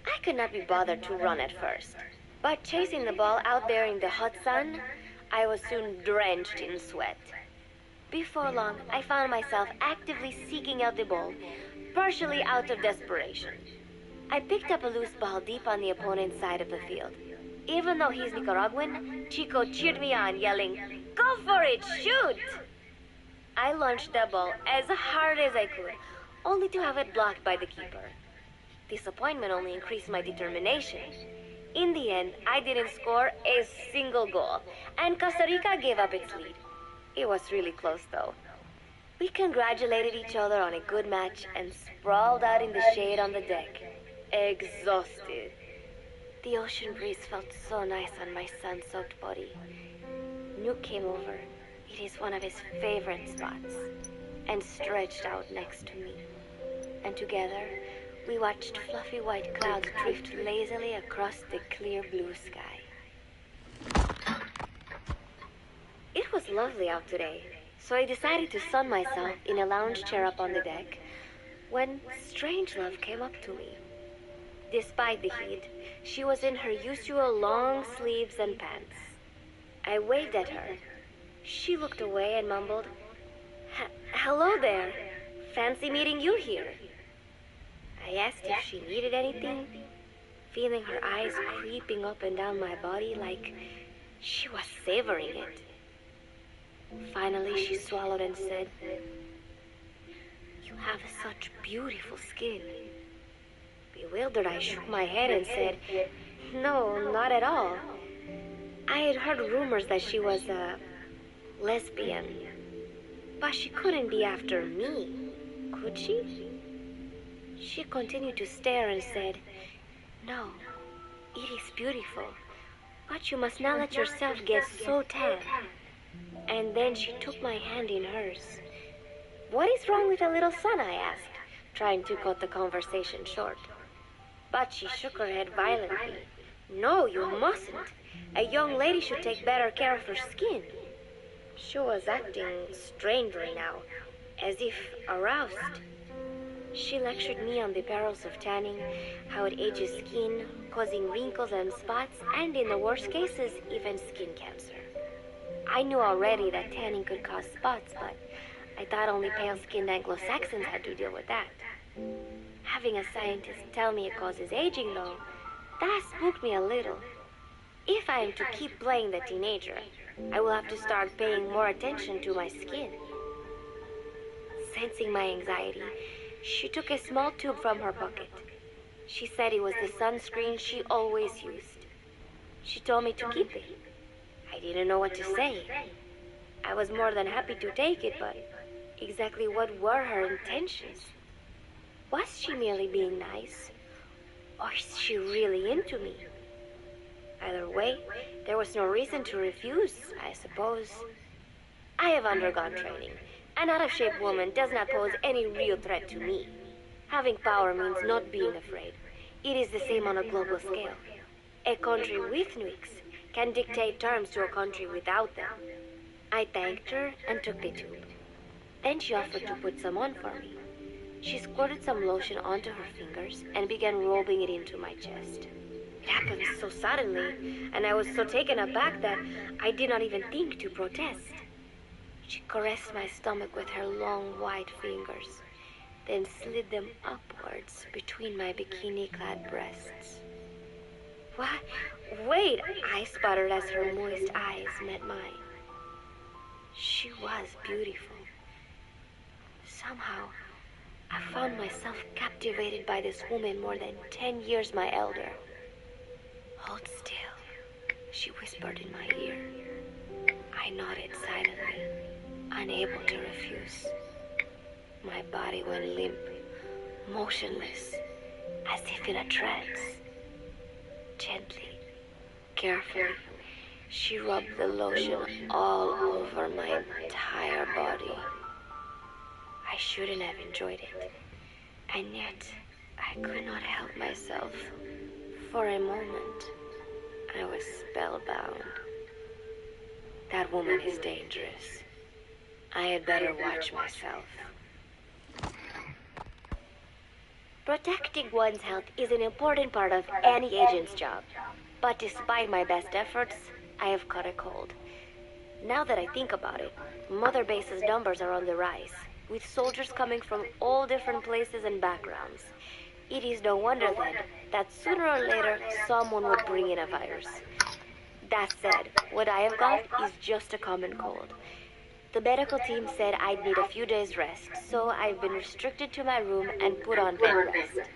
I could not be bothered to run at first, but chasing the ball out there in the hot sun, I was soon drenched in sweat. Before long, I found myself actively seeking out the ball, partially out of desperation. I picked up a loose ball deep on the opponent's side of the field. Even though he's Nicaraguan, Chico cheered me on, yelling, "Go for it, shoot!" I launched the ball as hard as I could, only to have it blocked by the keeper. Disappointment only increased my determination. In the end, I didn't score a single goal, and Costa Rica gave up its lead. It was really close, though. We congratulated each other on a good match and sprawled out in the shade on the deck, exhausted. The ocean breeze felt so nice on my sun-soaked body. Nuke came over. It is one of his favorite spots, and stretched out next to me. And together, we watched fluffy white clouds drift lazily across the clear blue sky. lovely out today, so I decided to sun myself in a lounge chair up on the deck when Strangelove came up to me. Despite the heat, she was in her usual long sleeves and pants. I waved at her. She looked away and mumbled, "Hello there. Fancy meeting you here." I asked if she needed anything, feeling her eyes creeping up and down my body like she was savoring it. Finally, she swallowed and said, "You have such beautiful skin." Bewildered, I shook my head and said, "No, not at all. I had heard rumors that she was a lesbian, but she couldn't be after me, could she?" She continued to stare and said, "No, it is beautiful, but you must not let yourself get so tan." And then she took my hand in hers. "What is wrong with a little sun?" I asked, trying to cut the conversation short. But she shook her head violently. "No, you mustn't. A young lady should take better care of her skin." She was acting strangely now, as if aroused. She lectured me on the perils of tanning, how it ages skin, causing wrinkles and spots, and in the worst cases, even skin cancer. I knew already that tanning could cause spots, but I thought only pale-skinned Anglo-Saxons had to deal with that. Having a scientist tell me it causes aging, though, that spooked me a little. If I am to keep playing the teenager, I will have to start paying more attention to my skin. Sensing my anxiety, she took a small tube from her pocket. She said it was the sunscreen she always used. She told me to keep it. I didn't know what to say. I was more than happy to take it, but exactly what were her intentions? Was she merely being nice? Or is she really into me? Either way, there was no reason to refuse, I suppose. I have undergone training. An out-of-shape woman does not pose any real threat to me. Having power means not being afraid. It is the same on a global scale. A country with nukes can dictate terms to a country without them. I thanked her and took the tube. Then she offered to put some on for me. She squirted some lotion onto her fingers and began rubbing it into my chest. It happened so suddenly, and I was so taken aback that I did not even think to protest. She caressed my stomach with her long white fingers, then slid them upwards between my bikini-clad breasts. "What? Wait," I sputtered as her moist eyes met mine. She was beautiful. Somehow, I found myself captivated by this woman more than 10 years my elder. "Hold still," she whispered in my ear. I nodded silently, unable to refuse. My body went limp, motionless, as if in a trance. Gently, carefully, she rubbed the lotion all over my entire body. I shouldn't have enjoyed it, and yet I could not help myself. For a moment, I was spellbound. That woman is dangerous. I had better watch myself. Protecting one's health is an important part of any agent's job. But despite my best efforts, I have caught a cold. Now that I think about it, Mother Base's numbers are on the rise, with soldiers coming from all different places and backgrounds. It is no wonder then that sooner or later someone would bring in a virus. That said, what I have got is just a common cold. The medical team said I'd need a few days rest, so I've been restricted to my room and put on bed rest.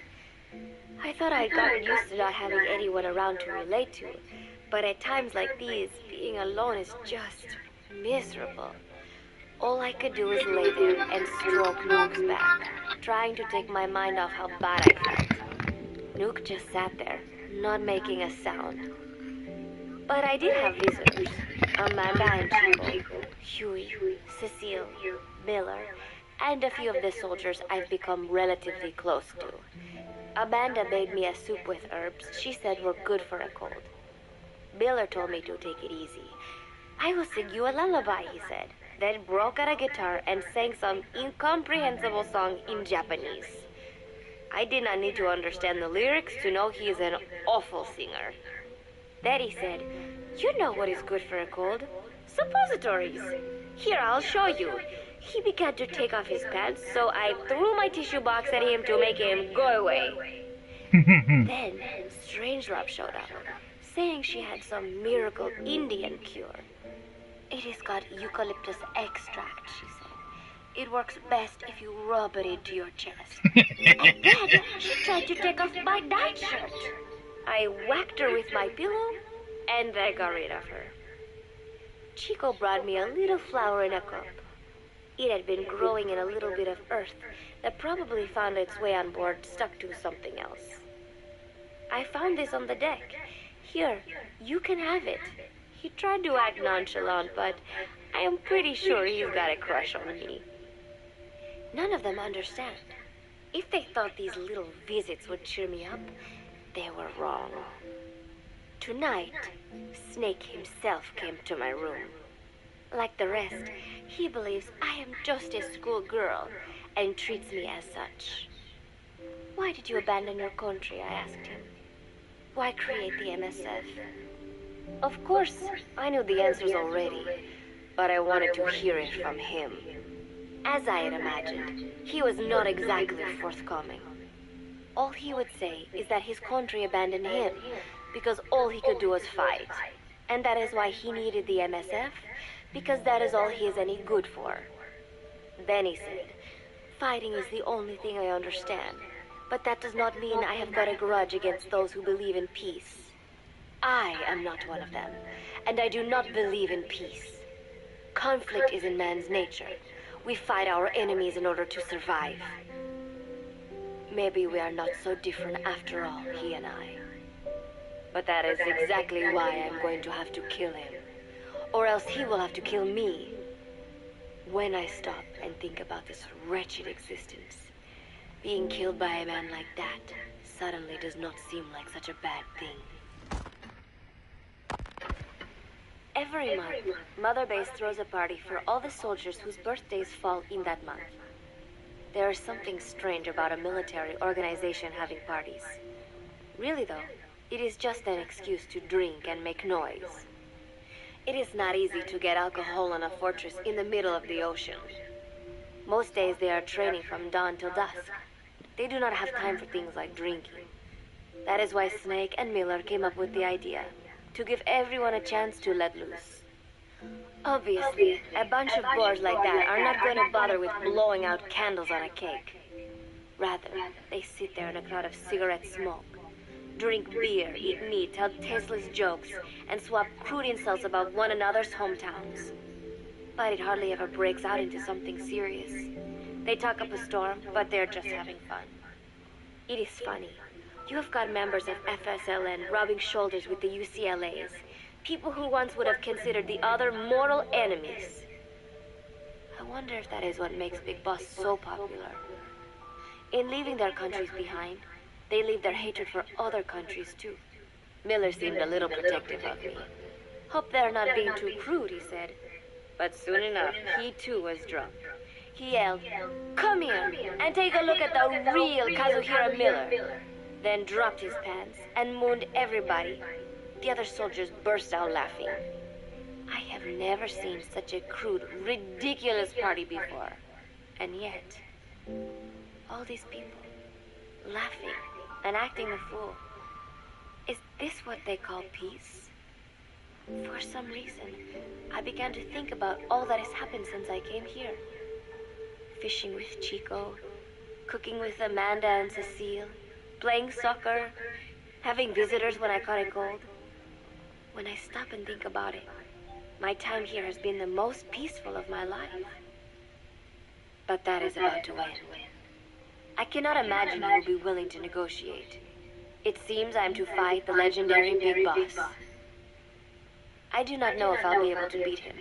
I thought I'd gotten used to not having anyone around to relate to, but at times like these, being alone is just miserable. All I could do was lay there and stroke Nook's back, trying to take my mind off how bad I felt. Nook just sat there, not making a sound. But I did have visitors. Amanda and Chico, Huey, Cecile, Miller, and a few of the soldiers I've become relatively close to. Amanda made me a soup with herbs she said were good for a cold. Miller told me to take it easy. I will sing you a lullaby, he said, then broke out a guitar and sang some incomprehensible song in Japanese. I did not need to understand the lyrics to know he is an awful singer. Then he said, "You know what is good for a cold? Suppositories. Here, I'll show you." He began to take off his pants, so I threw my tissue box at him to make him go away. Then Strangelove showed up, saying she had some miracle Indian cure. "It has got eucalyptus extract," she said. "It works best if you rub it into your chest." And then she tried to take off my nightshirt. I whacked her with my pillow, and I got rid of her. Chico brought me a little flower in a cup. It had been growing in a little bit of earth that probably found its way on board stuck to something else. "I found this on the deck. Here, you can have it." He tried to act nonchalant, but I am pretty sure he's got a crush on me. None of them understand. If they thought these little visits would cheer me up, they were wrong. Tonight, Snake himself came to my room. Like the rest, he believes I am just a schoolgirl and treats me as such. "Why did you abandon your country?" I asked him. "Why create the MSF?" Of course, I knew the answers already, but I wanted to hear it from him. As I had imagined, he was not exactly forthcoming. All he would say is that his country abandoned him because all he could do was fight, and that is why he needed the MSF, because that is all he is any good for. Then he said, "Fighting is the only thing I understand, but that does not mean I have got a grudge against those who believe in peace. I am not one of them, and I do not believe in peace. Conflict is in man's nature. We fight our enemies in order to survive. Maybe we are not so different after all, he and I. But that is exactly why I'm going to have to kill him, or else he will have to kill me. When I stop and think about this wretched existence, being killed by a man like that suddenly does not seem like such a bad thing." Every month, Mother Base throws a party for all the soldiers whose birthdays fall in that month. There is something strange about a military organization having parties. Really though, it is just an excuse to drink and make noise. It is not easy to get alcohol on a fortress in the middle of the ocean. Most days they are training from dawn till dusk. They do not have time for things like drinking. That is why Snake and Miller came up with the idea, to give everyone a chance to let loose. Obviously, a bunch of bores like that are not going to bother with blowing out candles on a cake. Rather, they sit there in a cloud of cigarette smoke, drink beer, eat meat, tell tasteless jokes, and swap crude insults about one another's hometowns. But it hardly ever breaks out into something serious. They talk up a storm, but they're just having fun. It is funny. You have got members of FSLN rubbing shoulders with the UCLAs, people who once would have considered the other mortal enemies. I wonder if that is what makes Big Boss so popular. In leaving their countries behind, they leave their hatred for other countries too. Miller seemed a little protective of me. "Hope they're not being too crude," he said. But soon enough, he too was drunk. He yelled, "Come here and take a look at the real Kazuhira Miller." Then dropped his pants and mooned everybody. The other soldiers burst out laughing. I have never seen such a crude, ridiculous party before. And yet, all these people, laughing and acting a fool. Is this what they call peace? For some reason, I began to think about all that has happened since I came here. Fishing with Chico, cooking with Amanda and Cecile, playing soccer, having visitors when I caught a cold. When I stop and think about it, my time here has been the most peaceful of my life. But that is about to end. I cannot imagine who will be willing to negotiate. It seems I am to fight the legendary Big Boss. I do not know if I'll be able to beat him.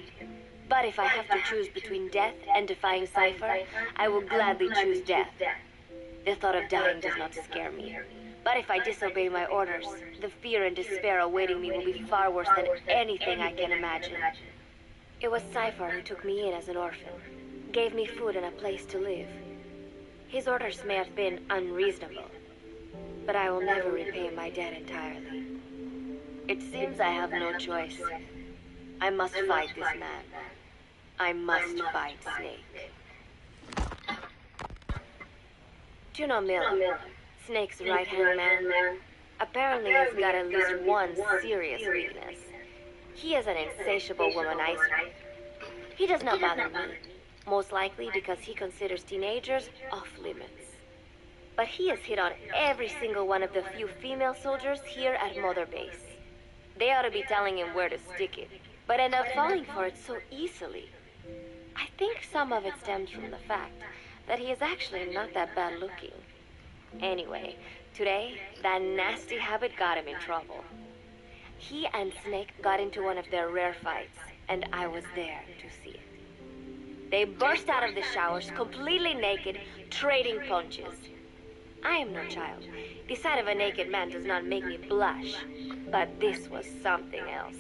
But if I have to choose between death and defying Cypher, I will gladly choose death. The thought of dying does not scare me. But if I disobey my orders, the fear and despair awaiting me will be far worse than anything I can imagine. It was Cypher who took me in as an orphan, gave me food and a place to live. His orders may have been unreasonable, but I will never repay my debt entirely. It seems I have no choice. I must fight this man. I must fight Snake. Do you know Miller? Snake's right-hand man? Apparently he's got at least one serious weakness. He is an insatiable womanizer. He does not bother me, most likely because he considers teenagers off limits. But he has hit on every single one of the few female soldiers here at Mother Base. They ought to be telling him where to stick it, but end up falling for it so easily. I think some of it stems from the fact that he is actually not that bad looking. Anyway, today, that nasty habit got him in trouble. He and Snake got into one of their rare fights, and I was there to see it. They burst out of the showers, completely naked, trading punches. I am no child. The sight of a naked man does not make me blush, but this was something else.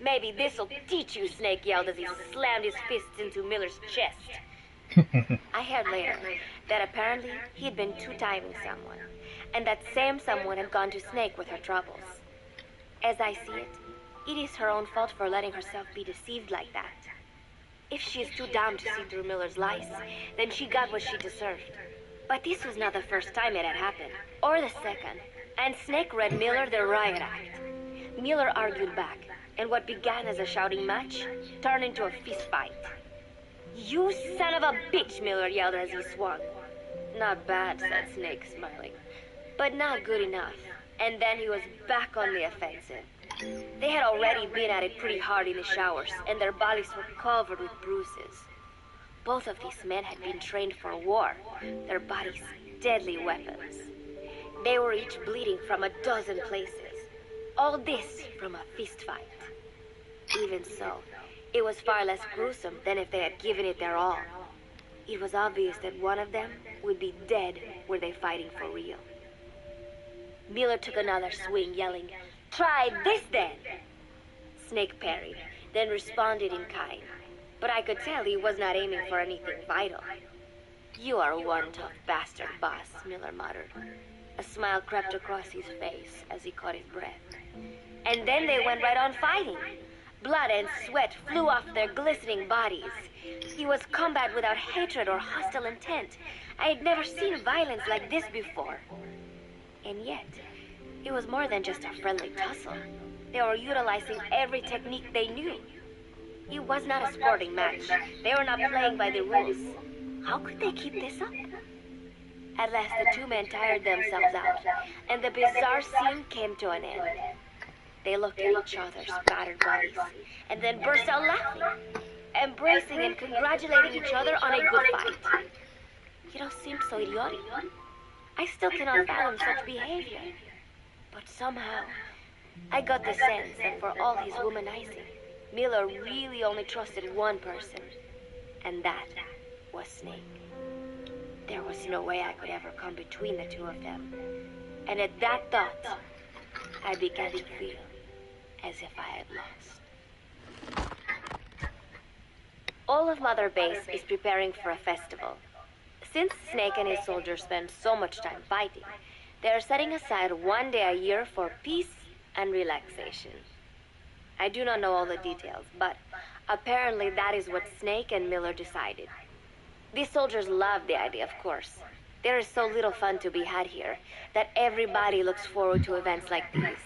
Maybe this'll teach you, Snake yelled as he slammed his fists into Miller's chest. I heard later that apparently he'd been two-timing someone, and that same someone had gone to Snake with her troubles. As I see it, it is her own fault for letting herself be deceived like that. If she is too dumb to see through Miller's lies, then she got what she deserved. But this was not the first time it had happened, or the second, and Snake read Miller the riot act. Miller argued back, and what began as a shouting match turned into a fist fight. "You son of a bitch," Miller yelled as he swung. "Not bad," said Snake, smiling, "but not good enough." And then he was back on the offensive. They had already been at it pretty hard in the showers, and their bodies were covered with bruises. Both of these men had been trained for war, their bodies deadly weapons. They were each bleeding from a dozen places. All this from a fist fight. Even so, it was far less gruesome than if they had given it their all. It was obvious that one of them would be dead were they fighting for real. Miller took another swing, yelling, "Try this then!" Snake parried, then responded in kind. But I could tell he was not aiming for anything vital. "You are one tough bastard, boss," Miller muttered. A smile crept across his face as he caught his breath. And then they went right on fighting. Blood and sweat flew off their glistening bodies. It was combat without hatred or hostile intent. I had never seen violence like this before. And yet, it was more than just a friendly tussle. They were utilizing every technique they knew. It was not a sporting match. They were not playing by the rules. How could they keep this up? At last, the two men tired themselves out, and the bizarre scene came to an end. They looked at each other's battered bodies, and then burst out laughing, embracing and congratulating each other on a good fight. It all seemed so idiotic. I still cannot fathom such behavior. But somehow, I got the sense that for all his womanizing, Miller really only trusted one person, and that was Snake. There was no way I could ever come between the two of them. And at that thought, I began to feel as if I had lost. All of Mother Base is preparing for a festival. Since Snake and his soldiers spend so much time fighting, they are setting aside one day a year for peace and relaxation. I do not know all the details, but apparently that is what Snake and Miller decided. These soldiers love the idea, of course. There is so little fun to be had here that everybody looks forward to events like these.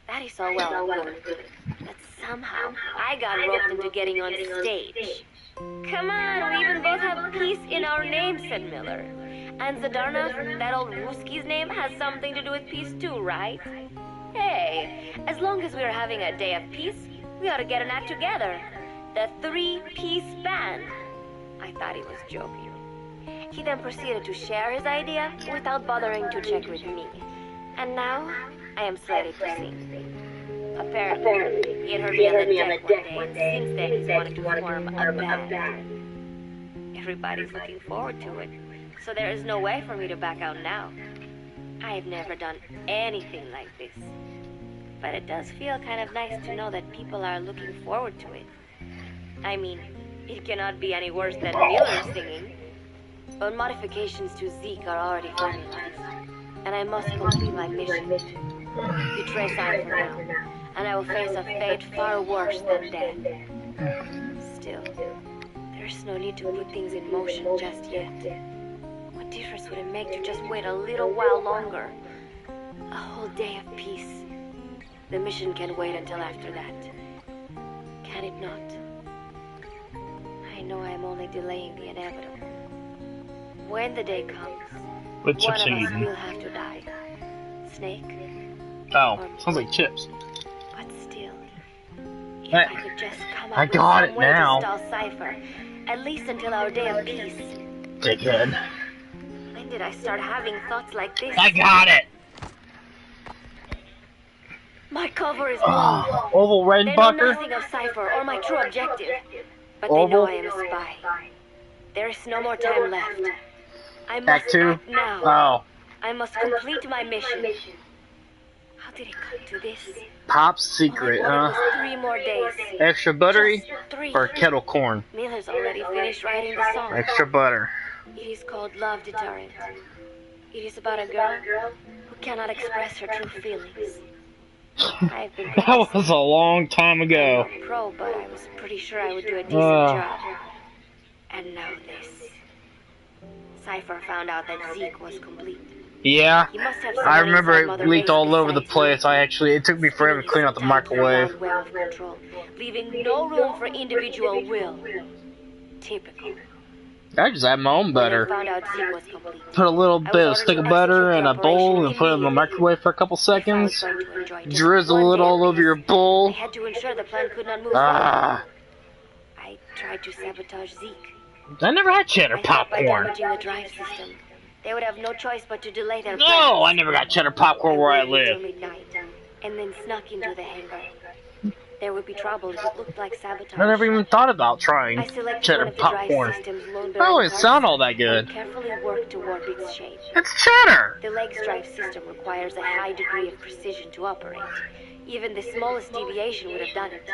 That is all well and good, but somehow I got roped into getting on stage. "Come on, we even both have peace in our names," said Miller. "And Zadarnov, that old Ruski's name, has something to do with peace too, right? Hey, as long as we're having a day of peace, we ought to get an act together. The Three-Piece Band." I thought he was joking. He then proceeded to share his idea without bothering to check with me. And now, I am slated to sing. Apparently, he had heard me on the deck one day, and since then he's wanted to form a band. Everybody's looking forward to it, so there is no way for me to back out now. I have never done anything like this. But it does feel kind of nice to know that people are looking forward to it. I mean, it cannot be any worse than Miller singing. But modifications to Zeke are already finalized, and I must complete my mission. Betray Cypher now, and I will face a fate far worse than death. Still, there's no need to put things in motion just yet. What difference would it make to just wait a little while longer? A whole day of peace. The mission can wait until after that. Can it not? I know I am only delaying the inevitable. When the day comes,
What
one
chips
of
are you
us
eating?
will have to die. Snake?
Oh, sounds like chips.
But still, if
I-
I could just come up
I
with
got
some
it
way
now.
to stall Cypher, at least until our day of peace.
Dickhead.
When did I start having thoughts like this?
I got it!
My cover is blown.
Oval
They know
Redbucker?
nothing of Cypher or my true objective, but
Oval?
they know I am a spy. There is no more time left. I must
Act 2?
act now.
Oh.
I must complete my mission. How did it come to this?
Pop's secret,
All I wanted
huh?
was 3 more days.
Extra buttery
Just 3.
or kettle corn?
Miller's already finished writing the song.
Extra butter.
It is called Love Deterrent. It is about a girl who cannot express her true feelings. I've been
That was a long time
I'm
ago.
not pro, but I was pretty sure I would do a decent job. And now this. Cypher found out that Zeke was complete.
Yeah,
He must have
I
somebody
remember
inside
it
Mother
leaked
Base
all over the
besides
place.
me.
It took me forever to clean out the
Tied to a
microwave.
round web of control, leaving no room for individual will. Typical.
I just had my own
When I
butter.
found out Zeke was complete,
Put a little bit of stick of butter in a bowl and put it in the microwave for a couple
if I was
seconds.
going to enjoy just
Drizzle
one
it
day
all
of
over your
peace, I
bowl.
had to ensure the plan could not move forward.
Ah,
I tried to sabotage Zeke.
I never had cheddar
I thought by
popcorn.
damaging the drive system, they would have no choice but to delay their
No,
plans.
I never got cheddar popcorn where I
waited till
live.
midnight, and then snuck into the hangar. There would be trouble if it looked like sabotage.
I never even thought about
I
trying
selected
cheddar
one of the drive
popcorn.
system's load
That
bearing
always
parts
sound all that
and
good.
carefully worked to warp its shape.
It's cheddar!
The leg's drive system requires a high degree of precision to operate. Even the smallest deviation would have done it.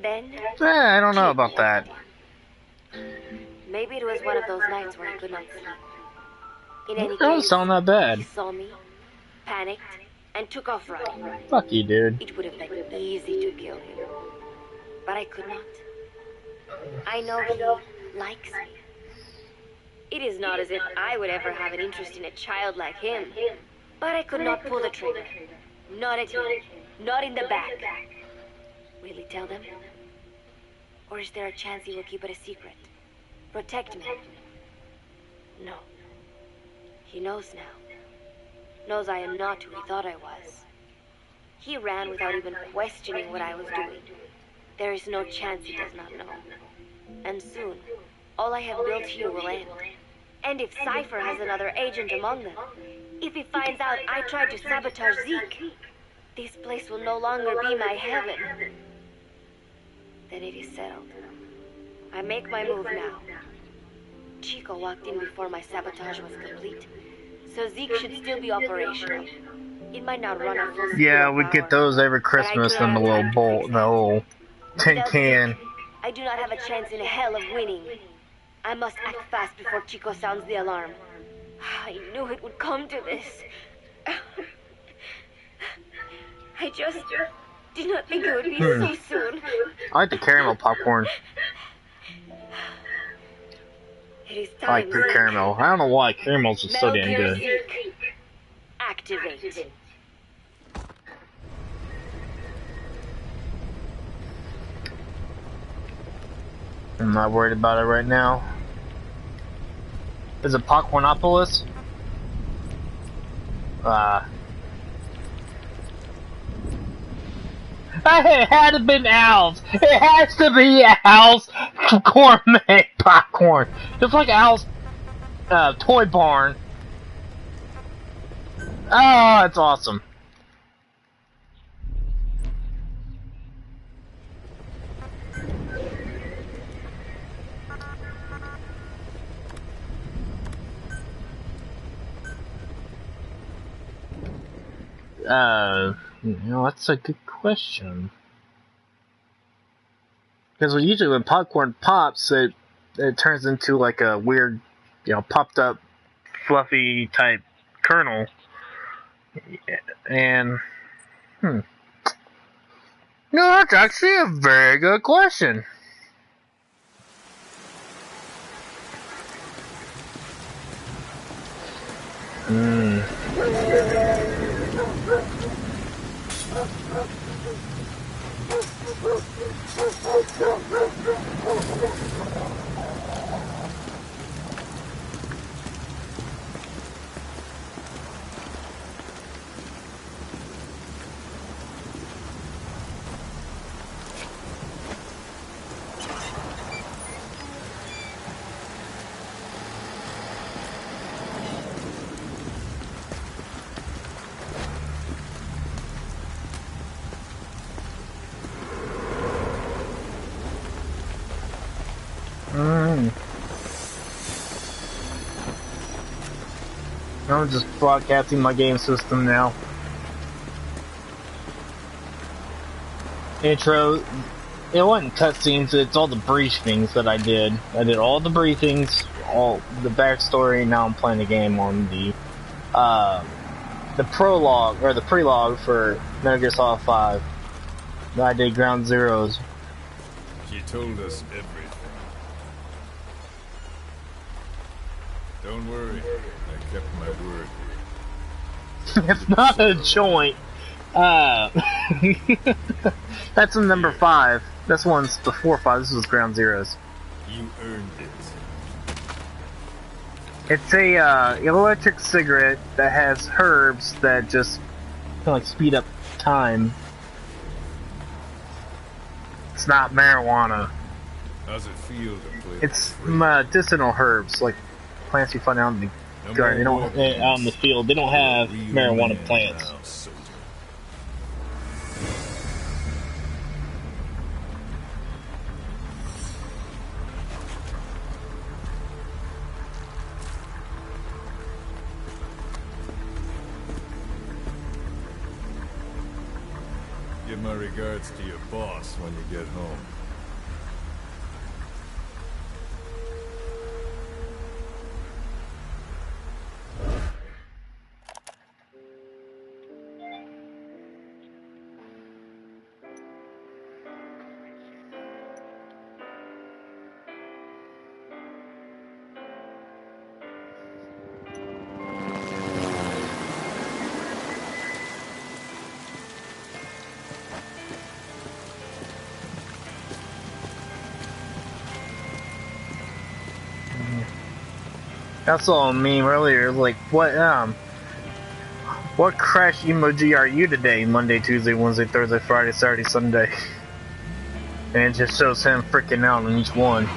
Then,
I don't know about that.
maybe it was one of those nights where I could not sleep. In any
That doesn't
case,
sound that bad.
he saw me, panicked, and took off running.
Fuck you, dude.
It would have been easy to kill him. But I could not. I know he likes me. It is not as if I would ever have an interest in a child like him. But I could not pull the trigger. Not at him. Not in the back. Will he tell them? Or is there a chance he will keep it a secret? Protect me? No. He knows now. Knows I am not who he thought I was. He ran without even questioning what I was doing. There is no chance he does not know. And soon, all I have built here will end. And if Cypher has another agent among them, if he finds out I tried to sabotage Zeke, this place will no longer be my heaven. Then it is settled. I make my move now. Chico walked in before my sabotage was complete, so Zeke should still be operational. It might not run at full speed
Yeah,
or
we
power,
get those every Christmas in the little bowl, the little tin
Without
can.
Zeke, I do not have a chance in hell of winning. I must act fast before Chico sounds the alarm. I knew it would come to this. I just did not think it would be so soon.
I like the caramel popcorn.
It is
I
time,
like pure
Zeke.
caramel. I don't know why caramel's just so
Metal
damn
Gear
good.
Zeke. Activate.
I'm not worried about it right now. Is it Popcornopolis? It had to be Al's. It has to be Al's gourmet popcorn. Just like Al's toy barn. Oh, that's awesome. That's a good question. Because usually when popcorn pops, it turns into like a weird, popped up, fluffy type kernel. And, no, that's actually a very good question. I'm just broadcasting my game system now. Intro. It wasn't cutscenes, it's all the briefings that I did. I did all the briefings, all the backstory, now I'm playing the game on the prologue, or the prelogue for Metal Gear Solid 5. I did Ground Zeroes.
She told us everything. Don't worry, I kept my word.
It's not a joint. That's in number 5. This one's before 5. This was Ground Zeroes.
You earned it.
It's a electric cigarette that has herbs that just kind of like speed up time. It's not marijuana.
How's it feel to play?
It's medicinal herbs, like plants you find out in the garden. They don't out in the field. They don't have marijuana plants.
Give my regards to your boss when you get home.
I saw a meme earlier, like, what crash emoji are you today? Monday, Tuesday, Wednesday, Thursday, Friday, Saturday, Sunday. And it just shows him freaking out on each one.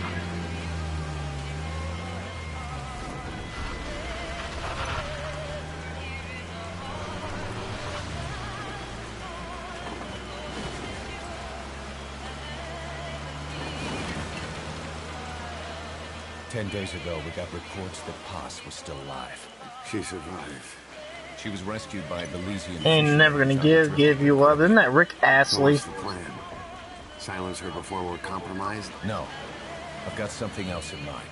Ten days ago, we got reports that Paz was still alive.
She survived.
She was rescued by a Belizean...
Ain't never gonna give you love. Isn't that Rick Astley?
What's the plan? Silence her before we're compromised?
No. I've got something else in mind.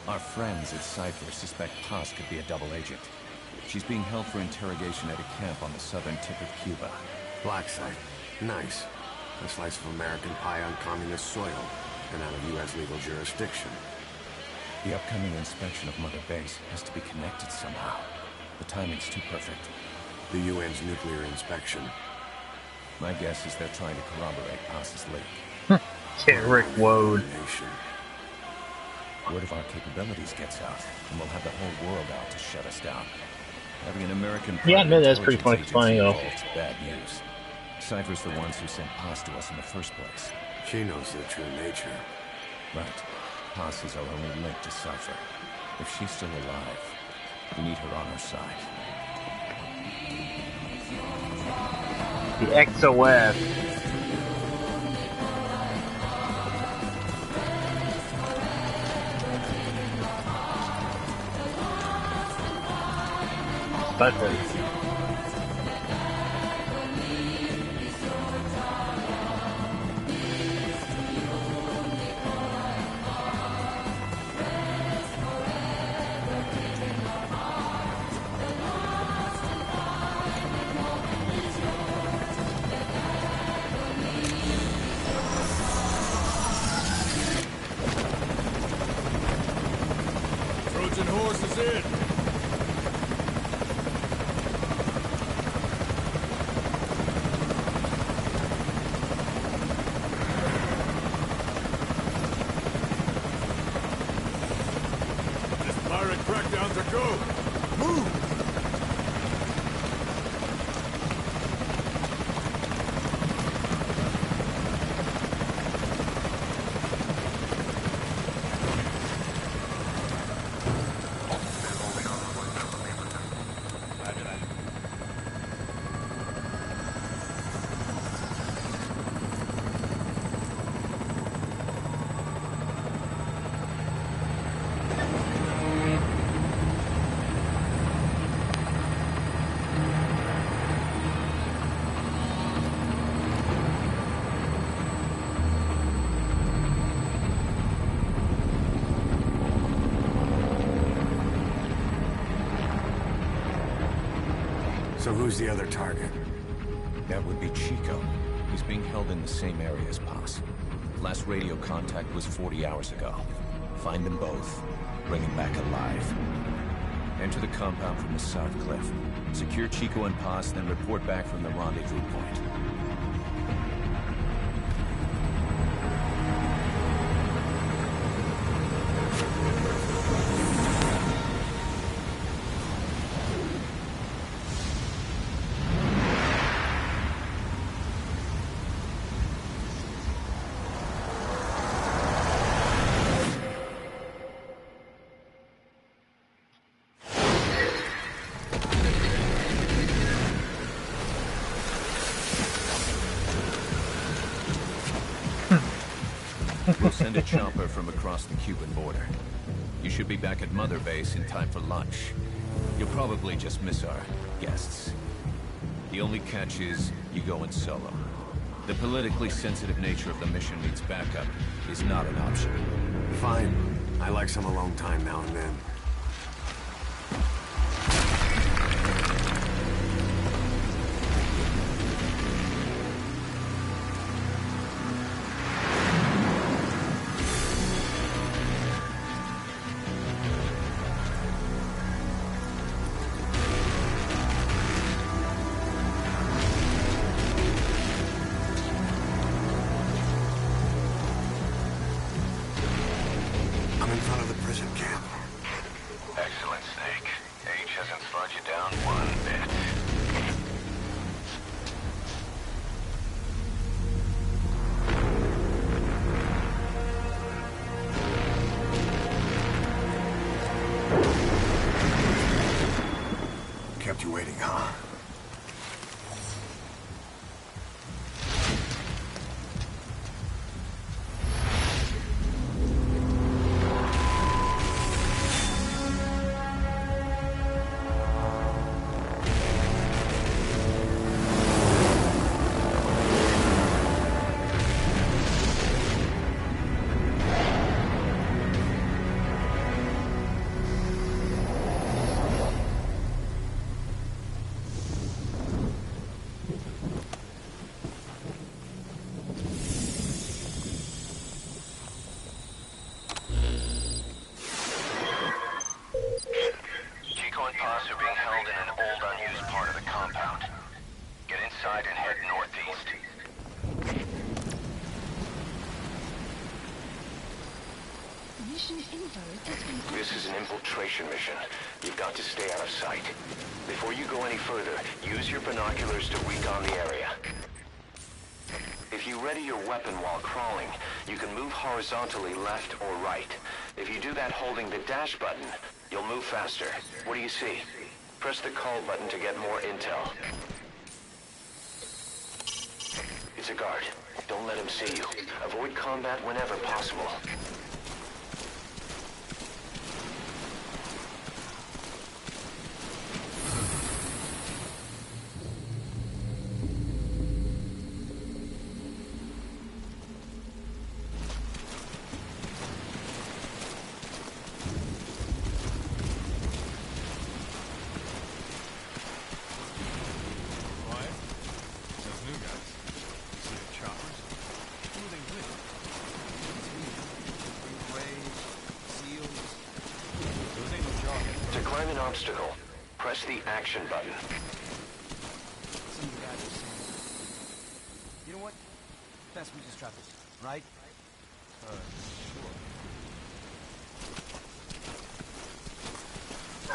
Our friends at Cypher suspect Paz could be a double agent. She's being held for interrogation at a camp on the southern tip of Cuba.
Black site. Nice. A slice of American pie on communist soil, and out of U.S. legal jurisdiction.
The upcoming inspection of Mother Base has to be connected somehow. The timing's too perfect.
The UN's nuclear inspection.
My guess is they're trying to corroborate Paz's leak.
Yeah, Rick Wode.
Word of our capabilities gets out, and we'll have the whole world out to shut us down. Having an American...
Yeah, I know that's pretty funny though.
It's bad news. Cypher's the ones who sent Paz to us in the first place.
She knows their true nature.
Right. Paz is our only link to Cypher. If she's still alive, we need her on our side.
The XOF. Button.
Close in! This pirate crackdown's a go! Move!
So who's the other target?
That would be Chico. He's being held in the same area as Paz. Last radio contact was 40 hours ago. Find them both. Bring him back alive. Enter the compound from the south cliff. Secure Chico and Paz, then report back from the rendezvous point. We'll send a chopper from across the Cuban border. You should be back at Mother Base in time for lunch. You'll probably just miss our guests. The only catch is you go in solo. The politically sensitive nature of the mission needs backup is not an option.
Fine. I like some alone time now and then. I'm in front of the prison camp.
Excellent, Snake. Age hasn't slowed you down one bit.
Kept you waiting, huh?
Chico and Paz are being held in an old, unused part of the compound. Get inside and head northeast. This is an infiltration mission. You've got to stay out of sight. Before you go any further, use your binoculars to recon the area. If you ready your weapon while crawling, you can move horizontally left or right. If you do that holding the dash button, you'll move faster. What do you see? Press the call button to get more intel. It's a guard. Don't let him see you. Avoid combat whenever possible. an obstacle, press the action button.
Some of the guys are saying, you know what? Best we just drop this, right? Sure.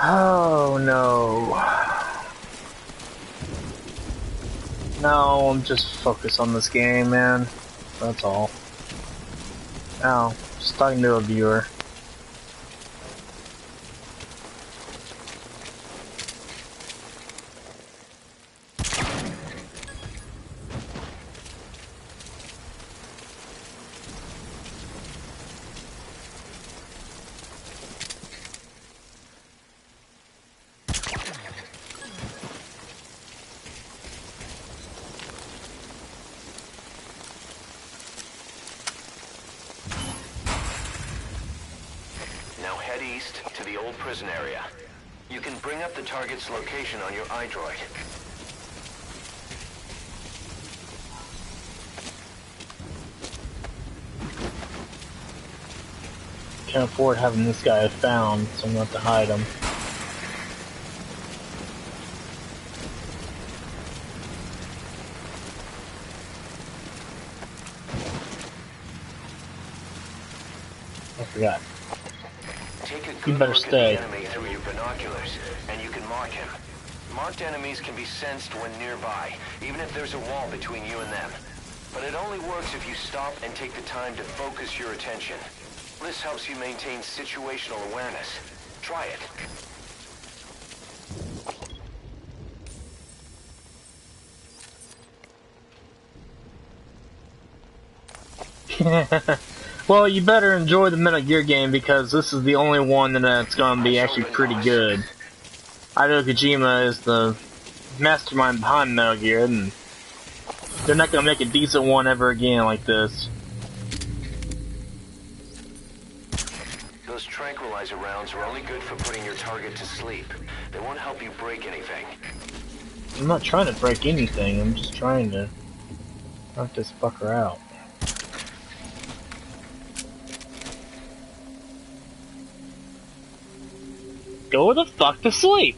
Oh no. No, I'm just focused on this game, man. That's all. Now, just talking to a viewer.
Head east to the old prison area. You can bring up the target's location on your iDroid.
Can't afford having this guy found, so I'm gonna have to hide him. I forgot.
You
better stay.
At the enemy through your binoculars, and you can mark him. Marked enemies can be sensed when nearby, even if there's a wall between you and them. But it only works if you stop and take the time to focus your attention. This helps you maintain situational awareness. Try
it. Well, you better enjoy the Metal Gear game because this is the only one that's going to be actually pretty good. Hideo Kojima is the mastermind behind Metal Gear, and they're not going to make a decent one ever again like this.
Those tranquilizer rounds are only good for putting your target to sleep. They won't help you break anything.
I'm not trying to break anything, I'm just trying to knock this fucker out. Go the fuck to sleep!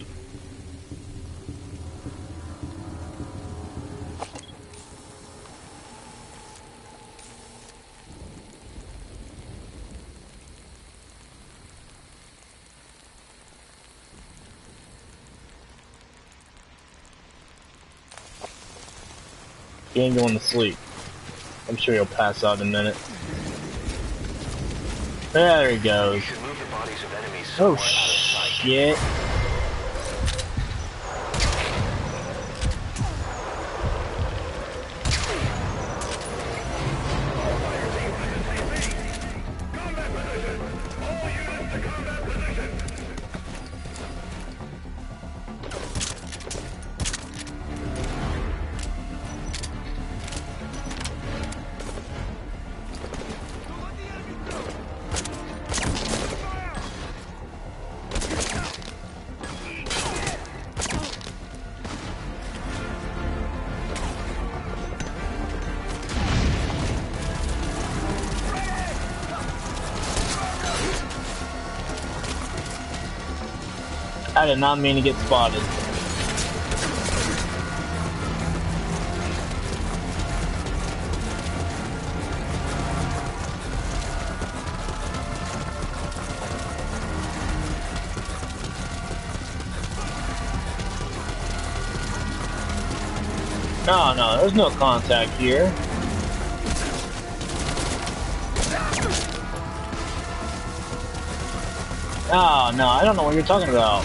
He ain't going to sleep. I'm sure he'll pass out in a minute. There he goes. Oh shit. I did not mean to get spotted. No, there's no contact here. Oh, no, I don't know what you're talking about.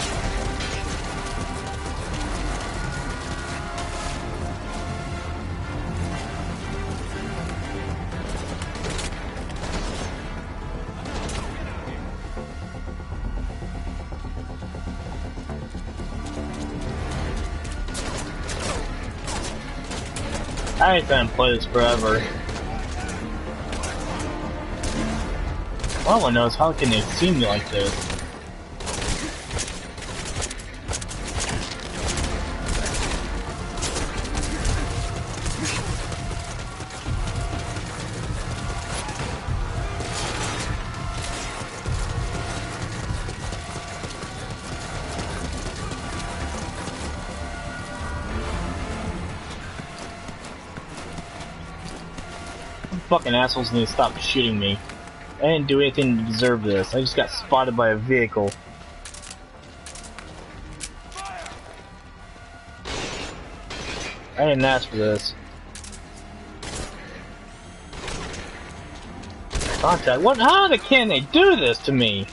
I ain't gonna play this forever. All I wanna know is how can they see me like this? fucking assholes need to stop shooting me. I didn't do anything to deserve this. I just got spotted by a vehicle. I didn't ask for this. Contact. What? How can they do this to me?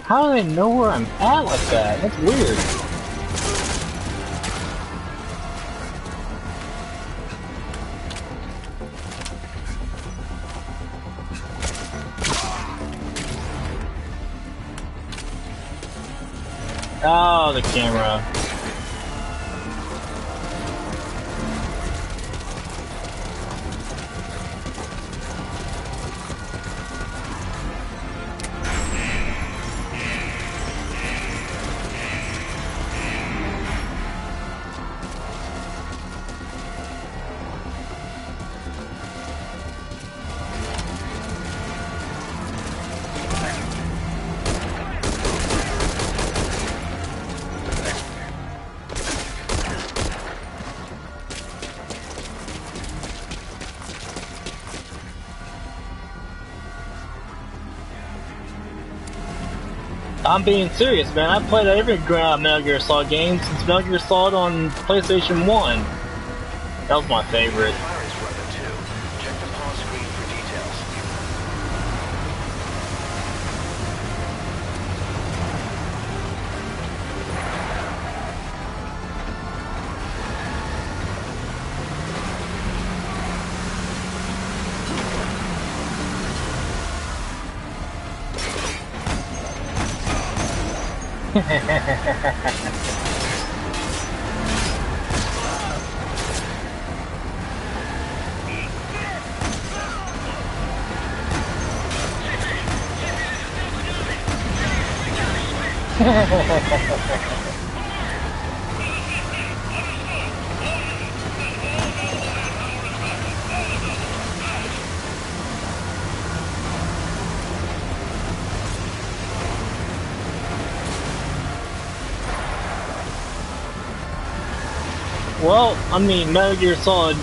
How do they know where I'm at like that? That's weird. Oh, the camera. I'm being serious, man. I've played every Metal Gear Solid game since Metal Gear Solid on PlayStation 1. That was my favorite.
Check the pause screen for details.
Well, I mean, Metal Gear Solid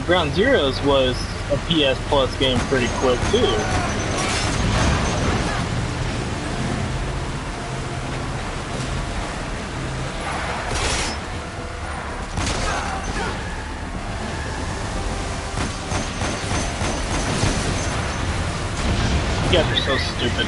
Ground Zeroes was a PS Plus game pretty quick, too. You guys are so stupid.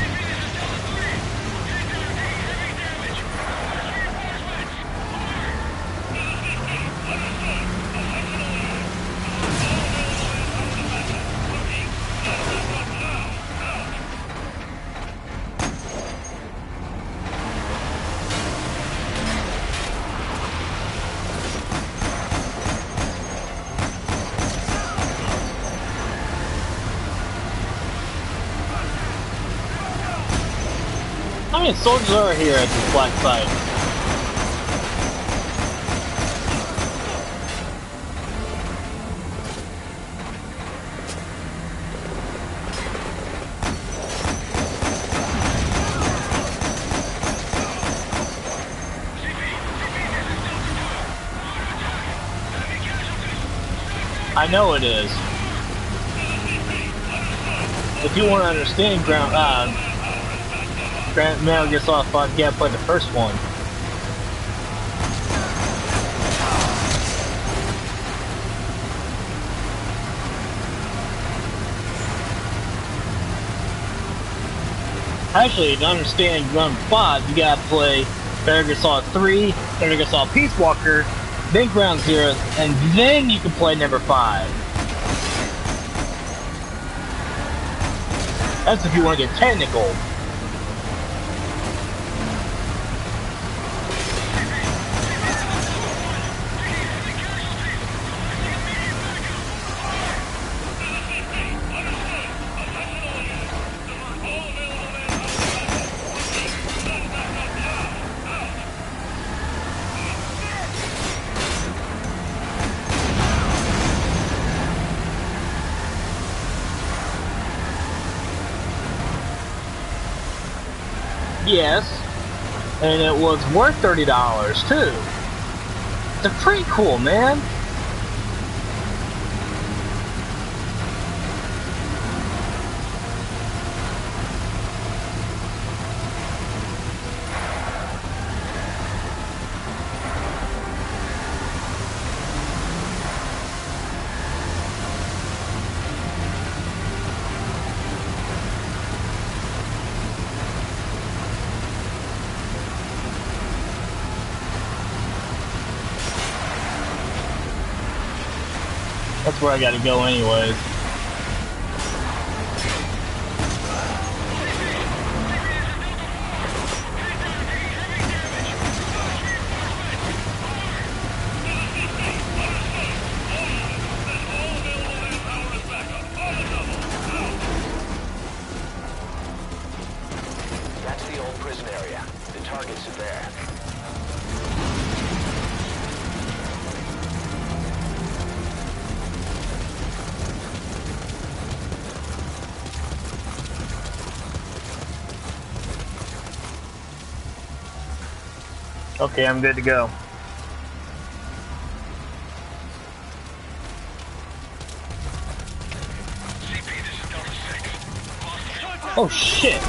How many soldiers are here at this black site? I know it is. If you want to understand Metal Gear Solid 5, you gotta play the first one. Actually, to understand Ground 5, you gotta play Metal Gear Solid 3, Metal Gear Solid Peace Walker, then Ground Zero, and then you can play number 5. That's if you want to get technical. Yes. And it was worth $30 too. It's pretty cool, man. That's where I gotta go anyways.
That's the old prison area. The targets are there.
Okay, I'm good to go. Oh shit!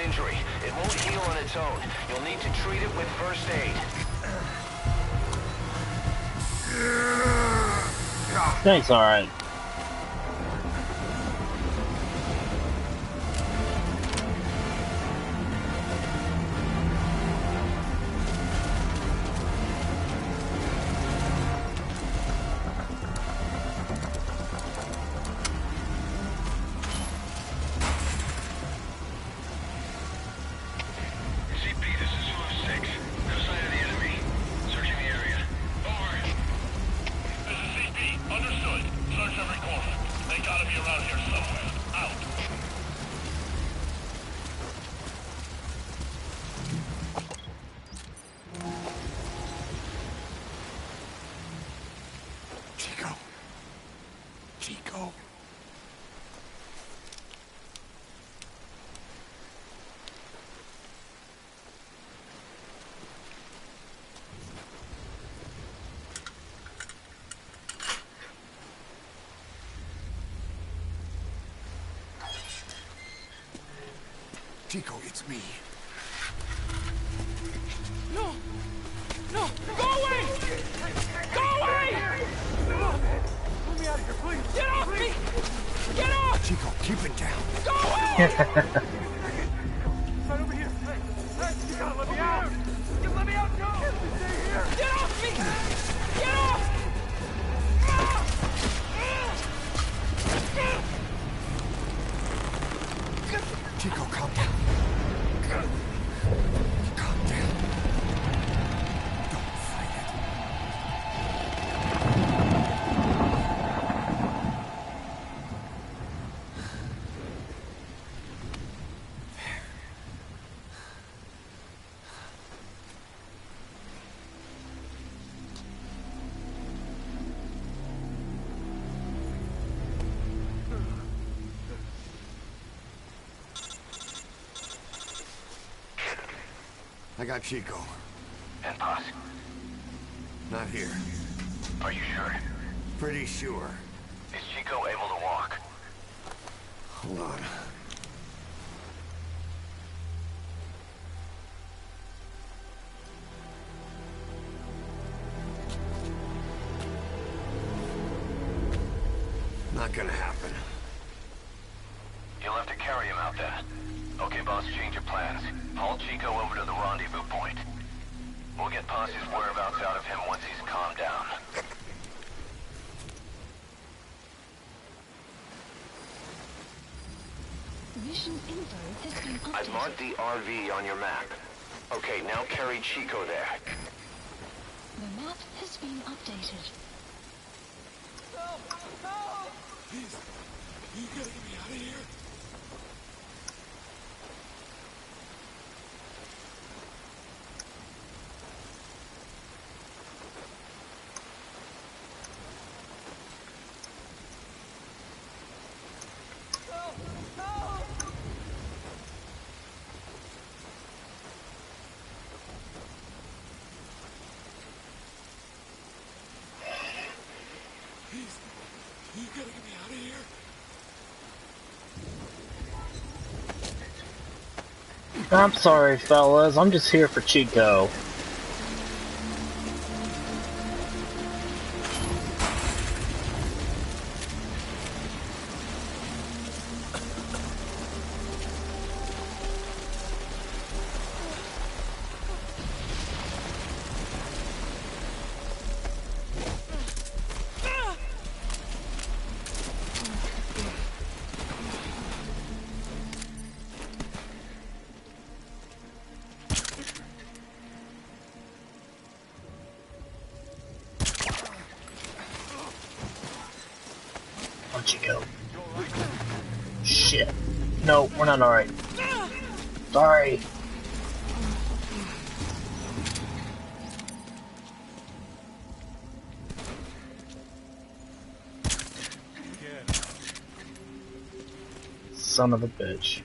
Injury. It won't heal on its own. You'll need to treat it with first aid.
Thanks, alright.
Chico. Chico, it's me.
No! No! Go away! Go away! Let me out of here, please! Get off me! Get off!
Chico, keep it down.
Go away! Right over here. Hey, you gotta let me out! You let me out! No! Stay here! Get off me! Get off!
Chico, calm down. Calm down. Don't fight it. I got Chico.
And Paz?
Not here.
Are you sure?
Pretty sure.
Is Chico able to walk?
Hold on. Not gonna happen.
You'll have to carry him out then. Okay, boss, change your plans. Haul Chico over to the rendezvous point. We'll get Paz's whereabouts out of him once he's calmed down.
Mission info has been updated.
I've marked the RV on your map. Okay, now carry Chico there.
The map has been updated.
Help! Help!
Please, you gotta get me out of here. Please, you gotta get me out of here.
I'm sorry, fellas. I'm just here for Chico. Where'd you go? Shit. No, we're not alright. Sorry. Son of a bitch.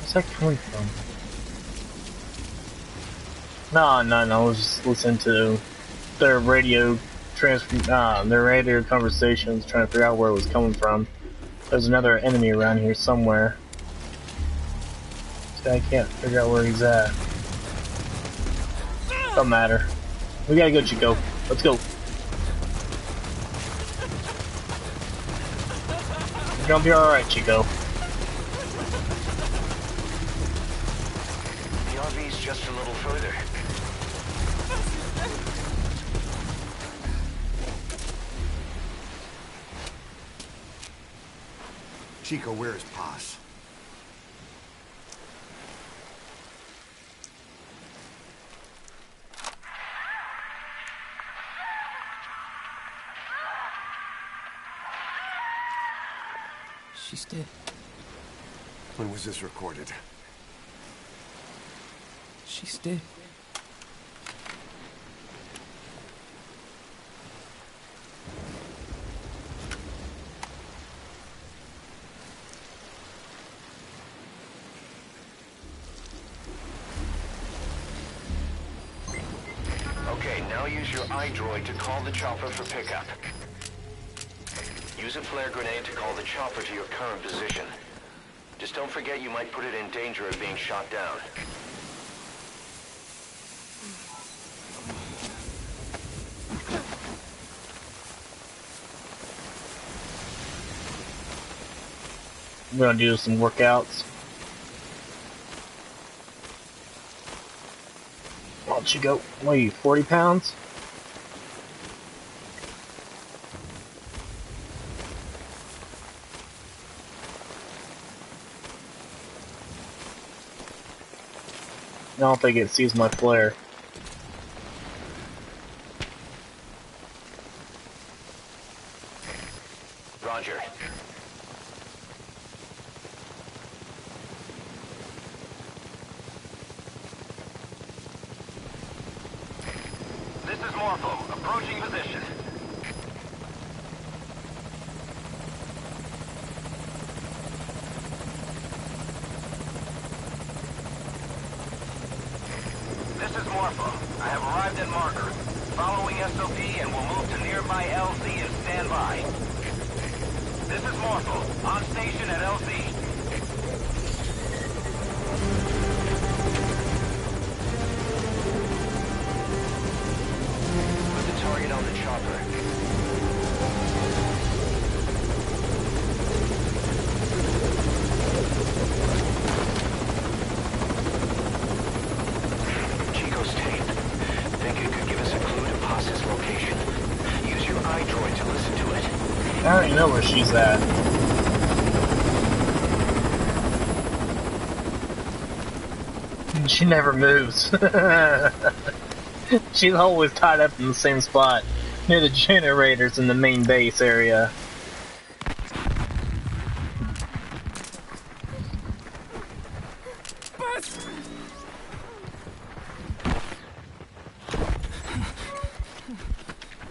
Where's that coming from? No, I was just listening to their radio conversations, trying to figure out where it was coming from. There's another enemy around here somewhere. This guy can't figure out where he's at. Don't matter. We gotta go, Chico. Let's go. You're gonna be alright, Chico.
The RV's just a little further.
Chico, where is Paz?
She's dead.
When was this recorded?
She's dead.
Okay, now use your iDroid to call the chopper for pickup. Use a flare grenade to call the chopper to your current position. Just don't forget you might put it in danger of being shot down.
I'm gonna do some workouts. Why don't you go? What are you, 40 pounds? I don't think it sees my flare.
Roger.
This is Morpho, approaching position. This is Morpho. I have arrived at marker. Following SOP and will move to nearby LZ and stand by. This is Morpho, on station at LZ.
found the chopper. Chico's tape. Think it could give us a clue to Paz's location? Use your iDroid to listen to it.
I already know where she's at. She never moves. She's always tied up in the same spot, near the generators in the main base area.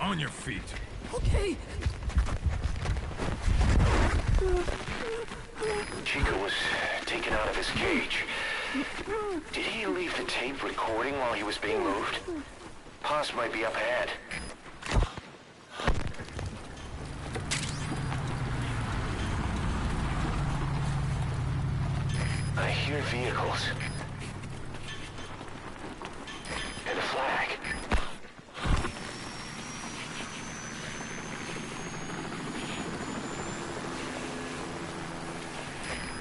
On your feet.
Okay.
Chico was taken out of his cage. Did he leave the tape recording while he was being moved? Paz might be up ahead. I hear vehicles. And a flag.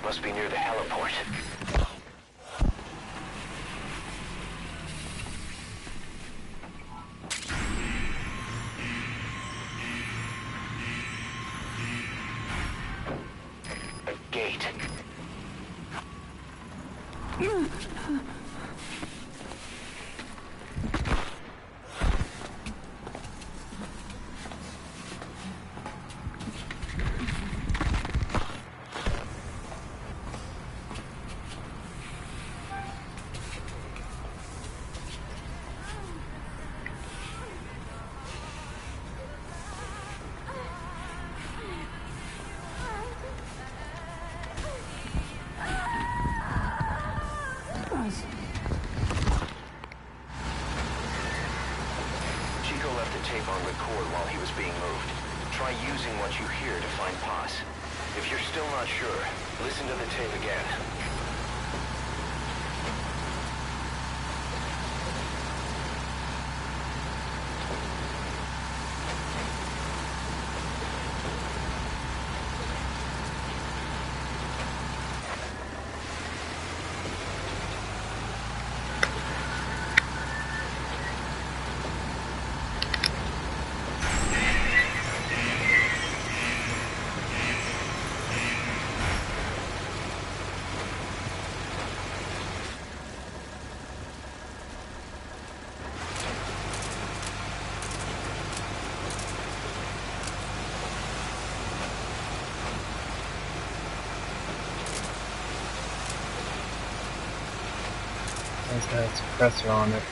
Must be near the heliport. A gate. Chico left the tape on record while he was being moved. Try using what you hear to find Paz. If you're still not sure, listen to the tape again.
It's got a suppressor on it.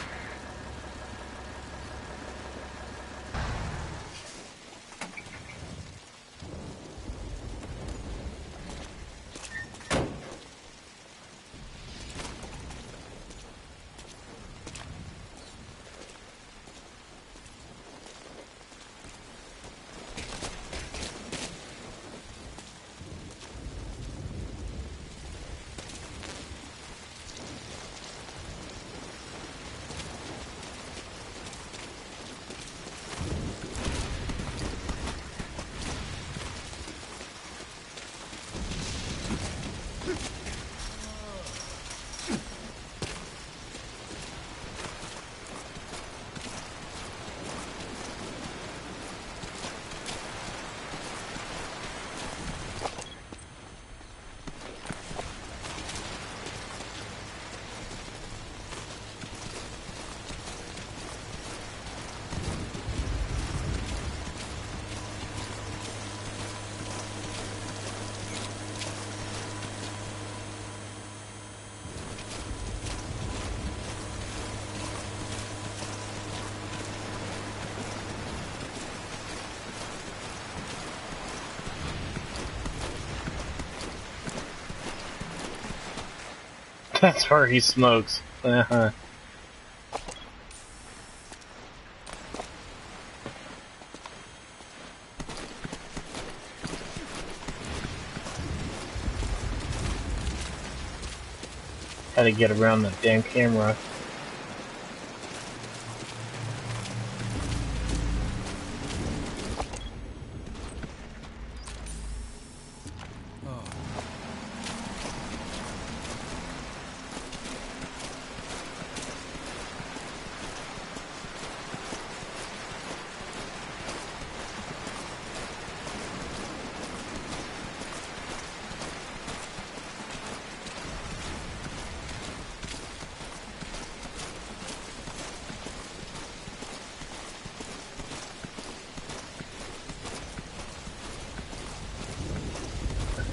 That's where he smokes. Uh-huh. Had to get around the damn camera.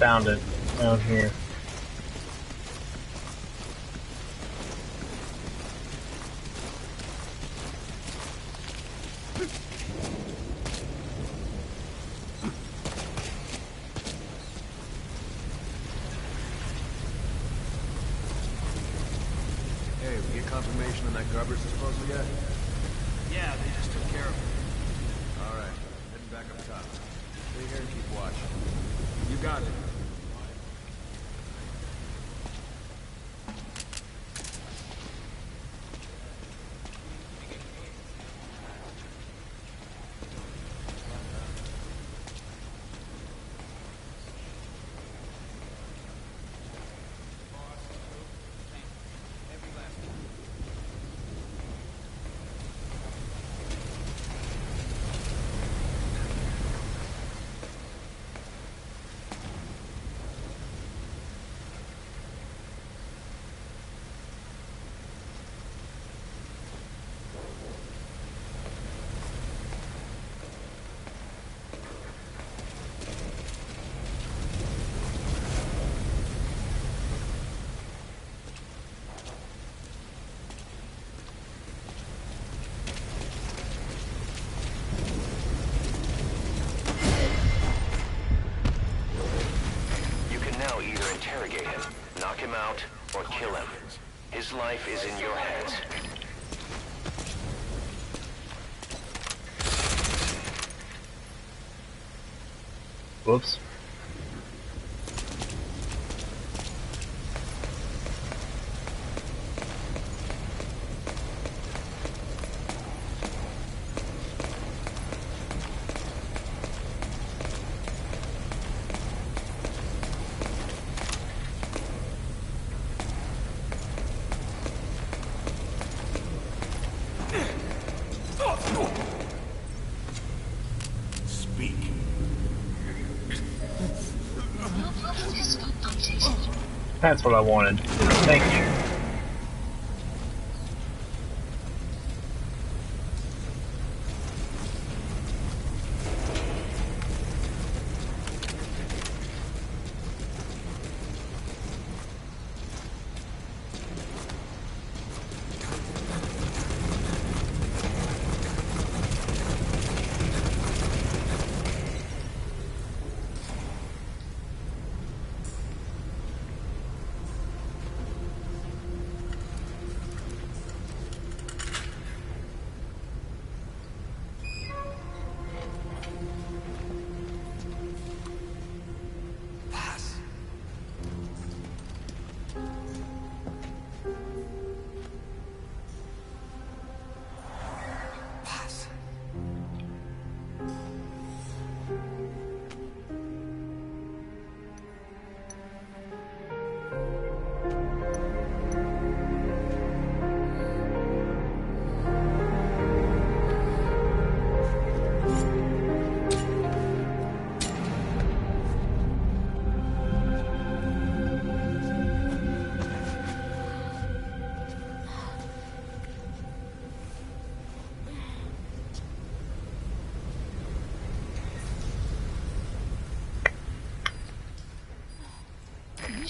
found it down here.
Hey, we get confirmation on that garbage disposal yet?
Yeah, they just took care of it.
All right, heading back up top. Stay here and keep watch. You got it.
Interrogate him, knock him out, or kill him. His life is in your hands.
Whoops. That's what I wanted. Thank you.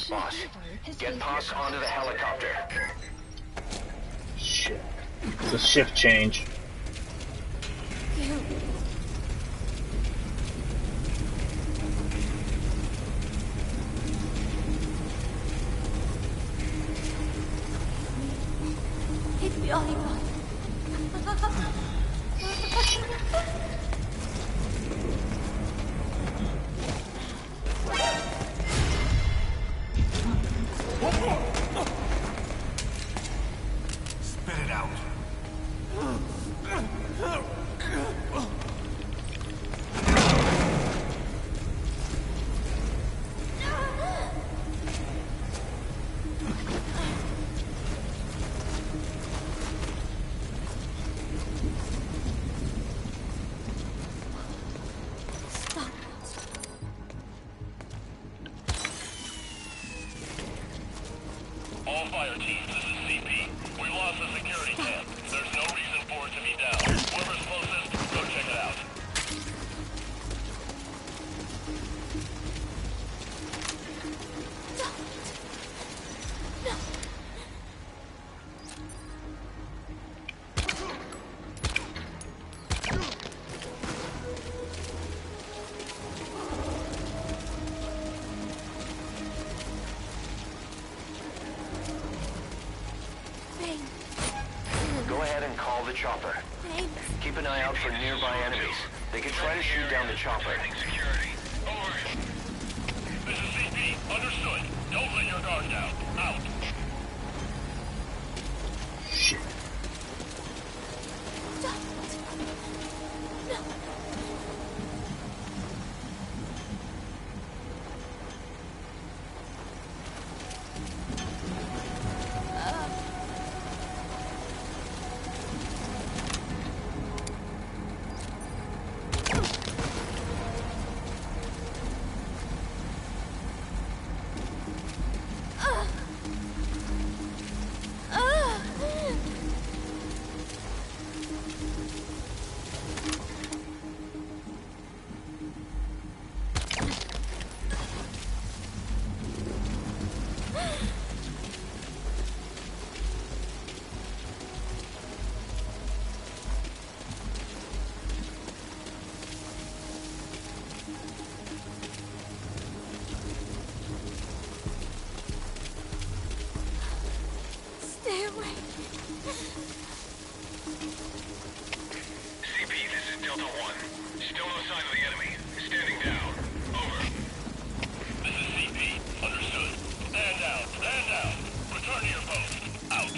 Boss, get Paz onto the helicopter.
Shit. It's a shift change.
Hit me, Oliver.
Spit it out.
All fire teams, this is CP. We lost the security cam. There's no reason for it to be down. Whoever's closest, go check it out.
the chopper.
Thanks.
Keep an eye out for nearby enemies. They could try to shoot down the chopper.
Security. Over. This is CP. Understood. Don't let your guard down. Out.
Shit.
Stay away.
CP, this is Delta 1. Still no sign of the enemy. Standing down. Over. This is CP. Understood. Stand down. Stand down. Return to your post. Out.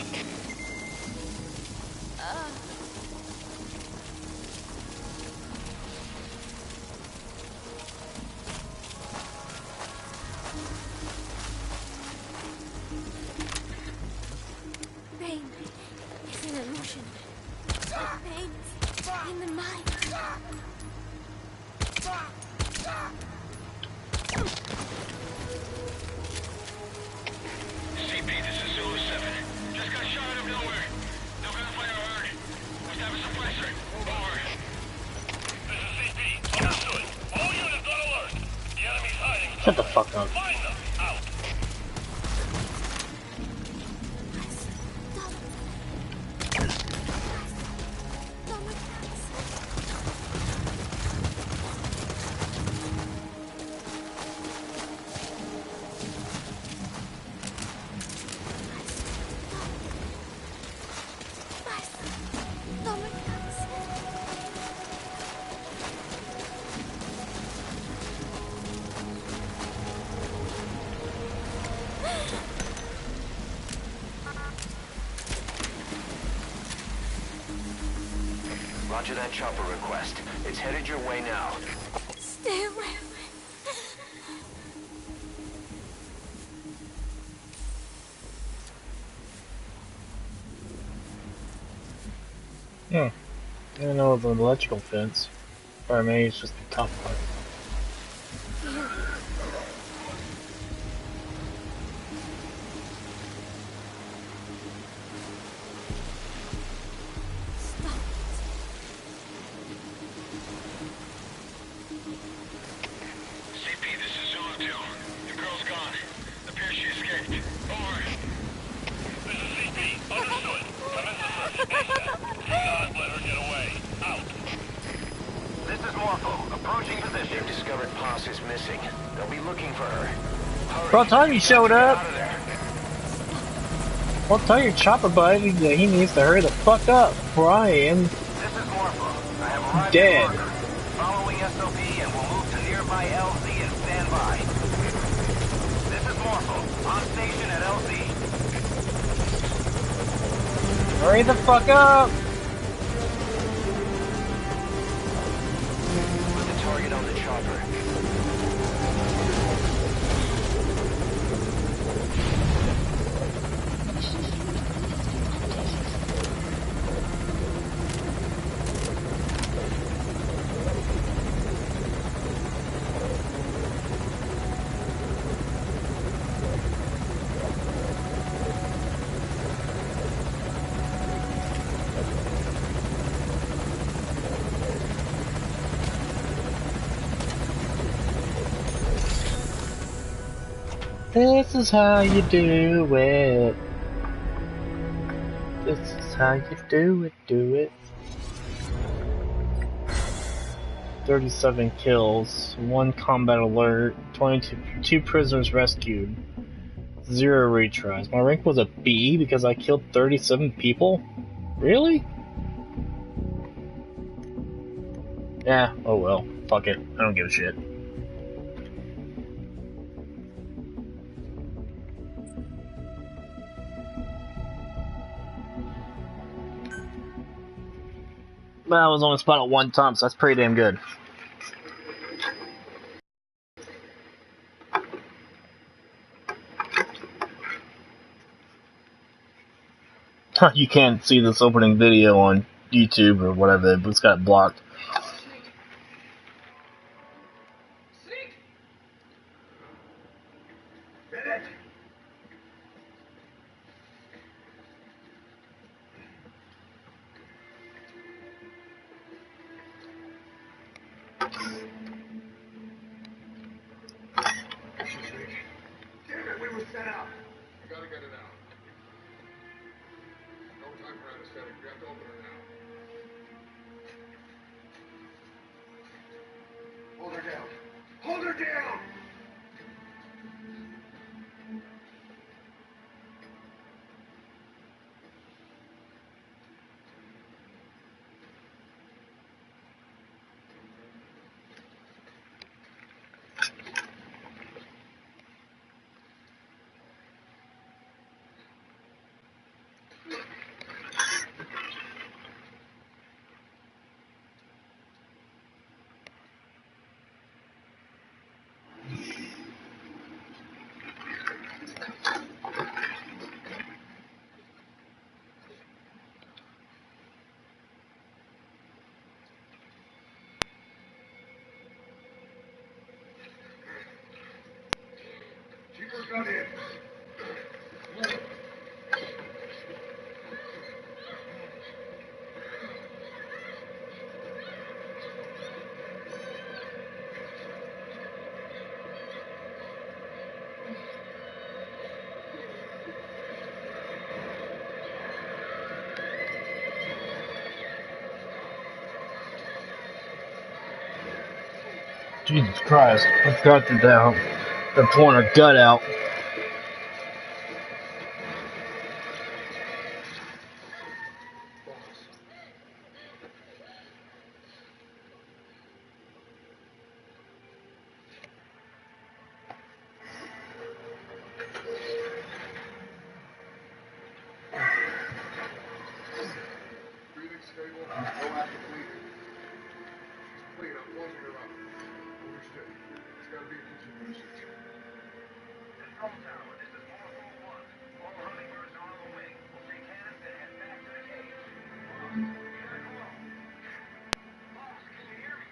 Pain is an illusion. Pain is in the mind.
CP, this is Zulu 7. Just got shot out of nowhere. No gunfire heard. Must have a suppressor. Over. This is CP. Understood. All units on alert. The enemy's hiding.
Shut the fuck up.
Find them. Out.
Roger that chopper request. It's headed your way now.
Stay away.
I don't know the electrical fence. Or maybe it's just the top part.
CP, this is Zulu 2. The girl's gone. Appears she escaped. Over. This is CP. Understood. Commence the search. ASAP. Do not let her get away. Out.
This is Morpho. Approaching position. They've discovered Paz is missing. They'll be looking for her. Hurry.
About time you showed up.
Out of there.
Well, tell your chopper buddy that he needs to hurry the fuck up, before I am
This is Morpho. I have arrived
dead.
at Parker. Following SOP and we'll move to nearby LZ and stand by. This is Morpho. On station at LZ.
Hurry the fuck up!
Put the target on the chopper.
This is how you do it. This is how you do it. 37 kills, 1 combat alert, 2 prisoners rescued, 0 retries. My rank was a B because I killed 37 people? Really? Yeah, oh well. Fuck it. I don't give a shit. But I was only spotted one time, so that's pretty damn good. You can't see this opening video on YouTube or whatever, but it's got it blocked.
Damn it, we were set up. I gotta get it out. No time for anesthetic. We have to open her now. Hold her down. Hold her down! Chico's got in.
Jesus Christ, let's go through that. They're pulling her gut out.
Breathing stable. No active bleeding. She's clean. I'm closing her up. Understood. It's gotta be a continuation.
Control tower, this is 441. All Hummingbirds are on the wing. We'll take hands and head back to the cage. Boss, can you hear me?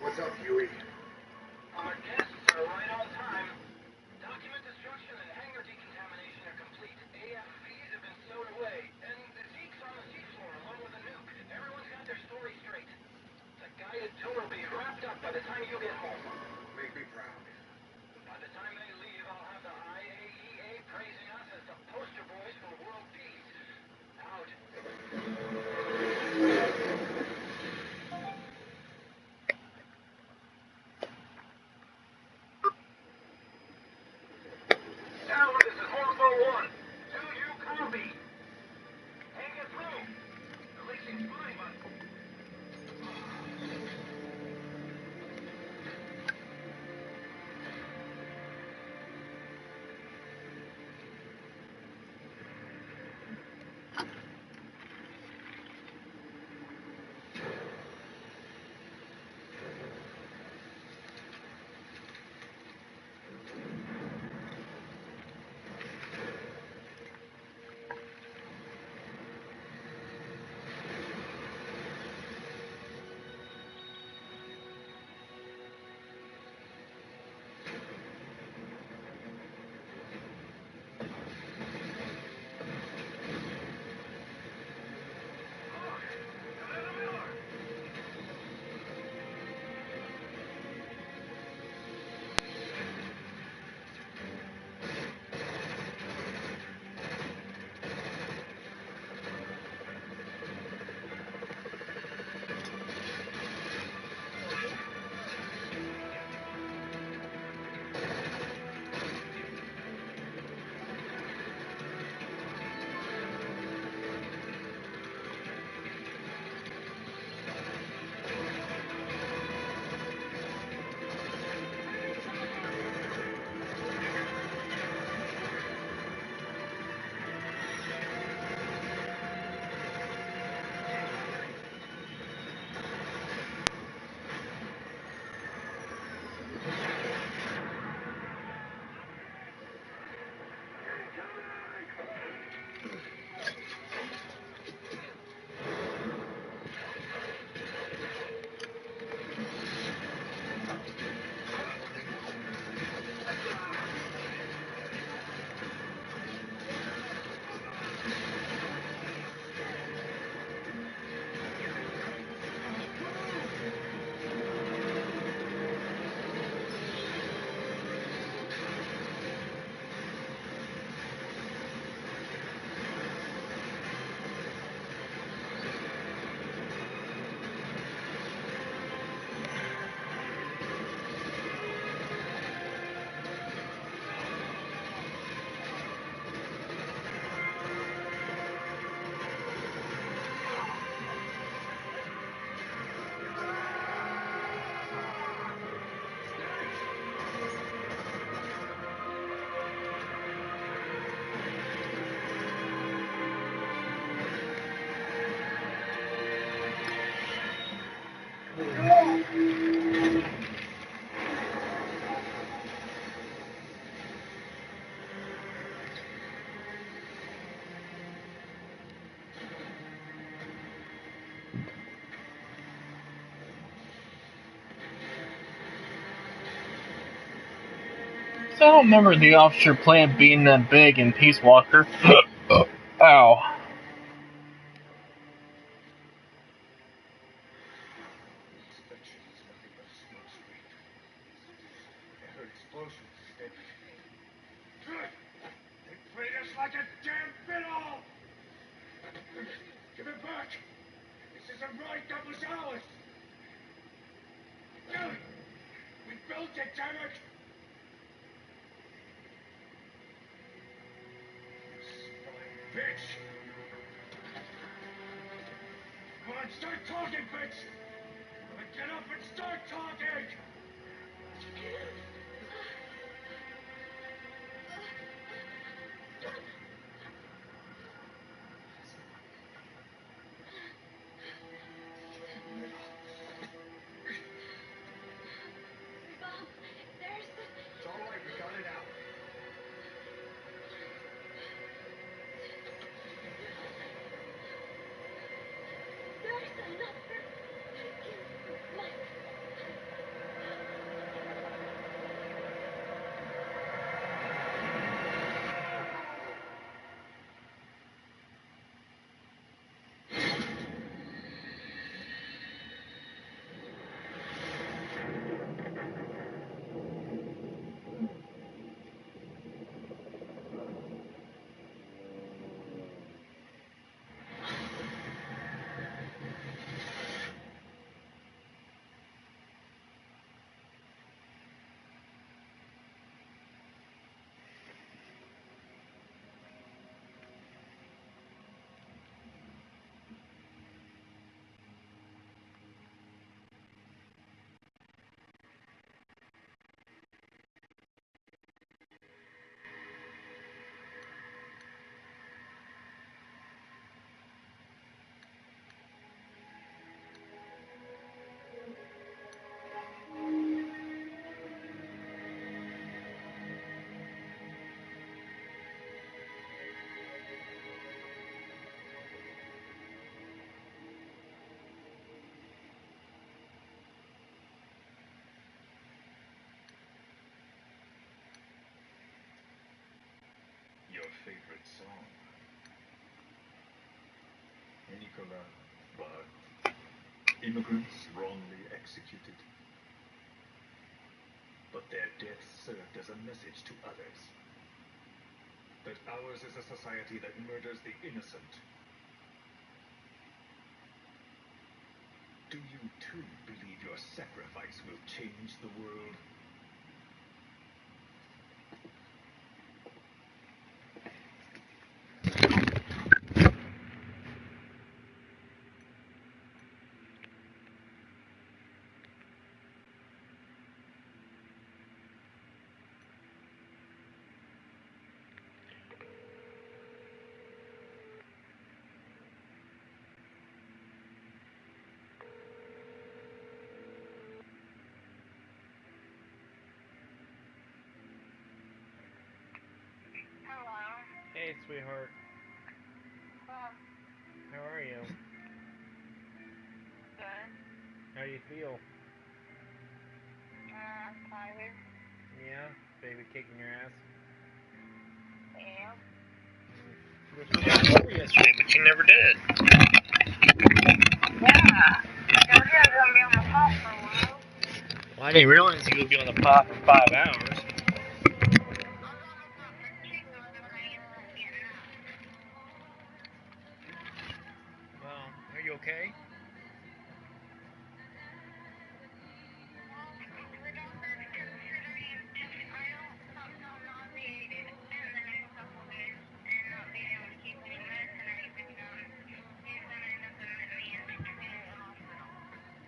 What's up, Huey?
Our tests are right on time. Document destruction and hangar decontamination are complete. AFVs have been stowed away, and the Zeke's on the seafloor along with the nuke. Everyone's got their story straight. The guided tour will be wrapped up by the time you get home.
Make me proud.
By the time they leave, I'll have the IAEA praising us as the poster boys for world peace. Out.
So I don't remember the officer plant being that big in Peace Walker. Ow.
They treat us like a damn fiddle! Give it back! This isn't right, that was ours! We built it, damn it! Bitch! Come on, start talking, bitch! Get up and start talking! It's all right, we got it out.
Your favorite song. Nicolas Bard. Immigrants wrongly executed. But their deaths served as a message to others. That ours is a society that murders the innocent. Do you too believe your sacrifice will change the world?
Hey, sweetheart. How are you?
Good.
How do you feel?
Tired.
Yeah? Baby kicking your ass?
Yeah.
You were supposed to come over yesterday, but you never did.
Yeah. I told you I was gonna be on the phone for a while.
Well, I didn't realize you would be on the pot for 5 hours.
Well, are you okay?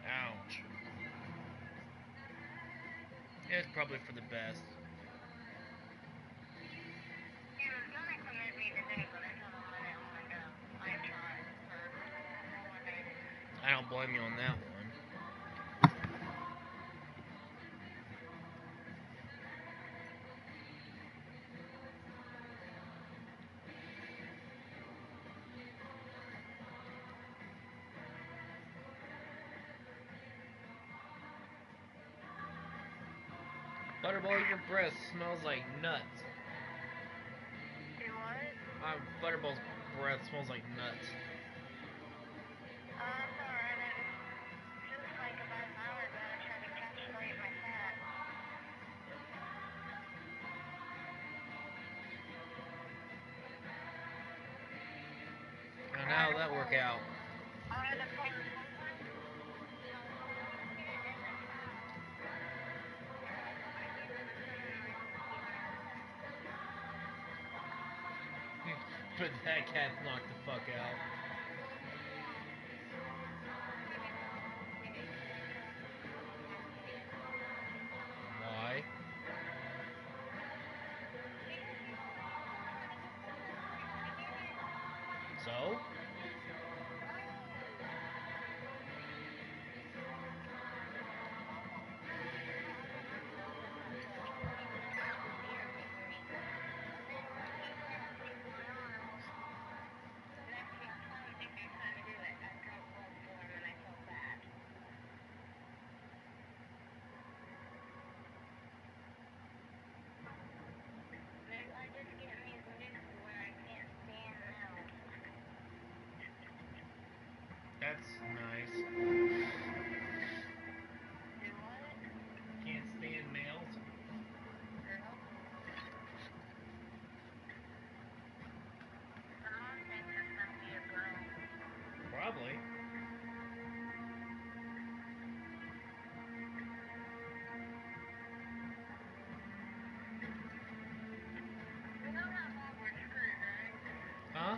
Ouch. Yeah, it's probably for the best. I don't blame you on that one. Butterball, your breath smells like nuts.
Do what?
Butterball's breath smells like nuts.
That's alright. Just like about an hour ago, I tried to encapsulate my fat.
And how did that work out? But that cat knocked the fuck out. Why? So? That's nice. Can't stand males. Probably. Huh?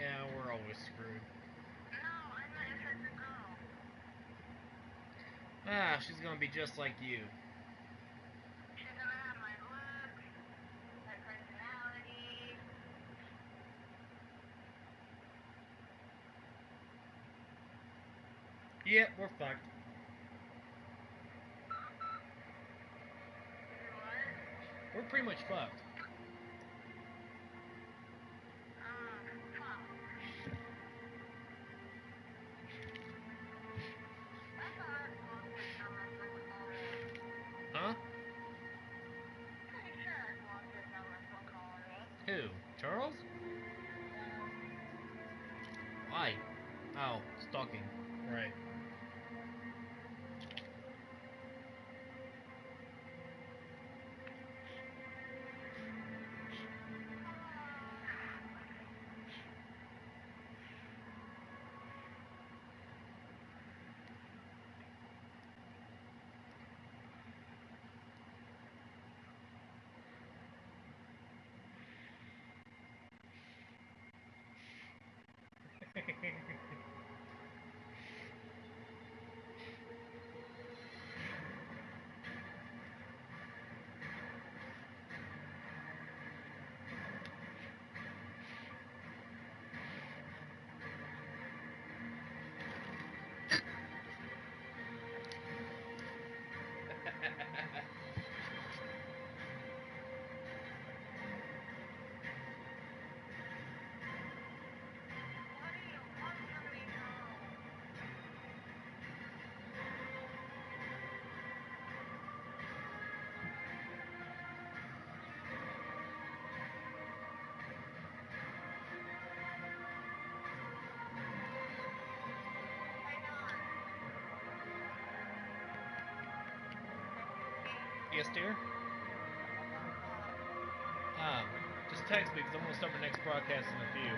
Yeah, we're always screwed. Ah, she's gonna be just like you. Yeah, we're fucked. We're pretty much fucked. Huh? Who? Charles? Why? Oh, stalking. Right. Yes, dear? Just text me because I'm going to start my next broadcast in a few.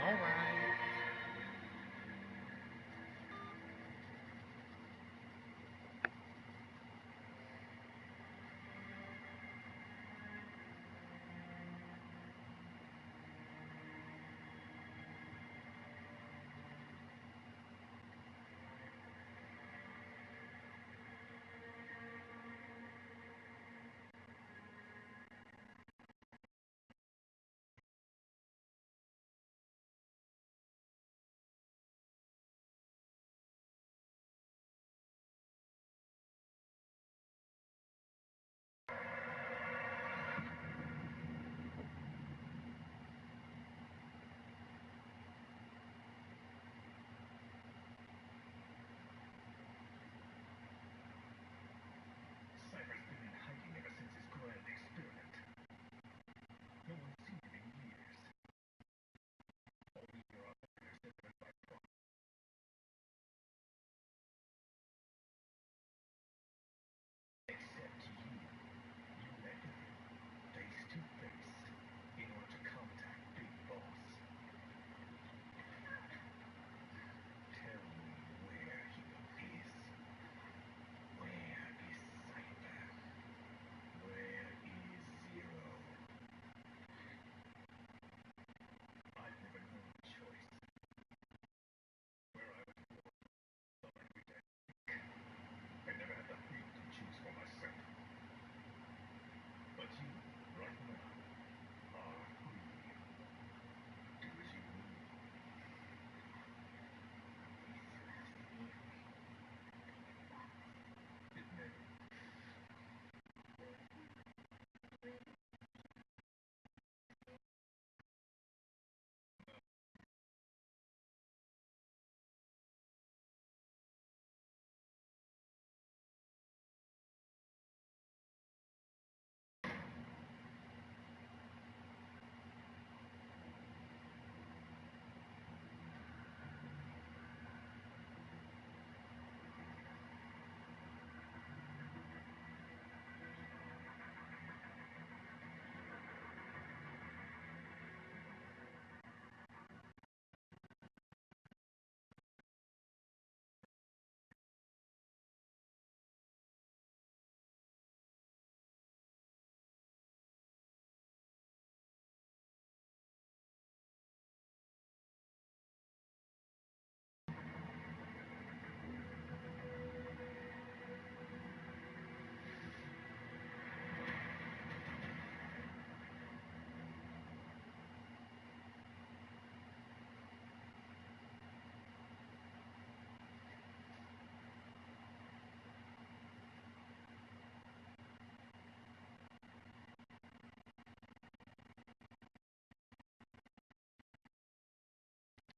Alright.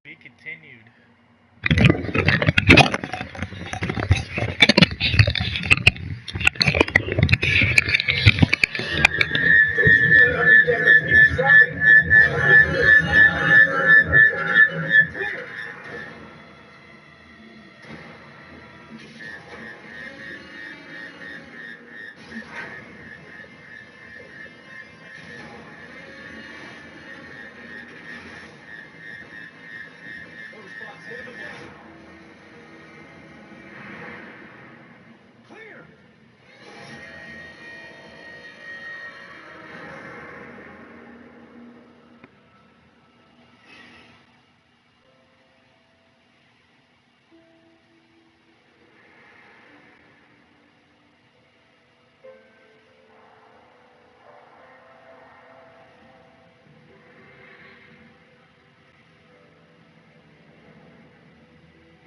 Be continued.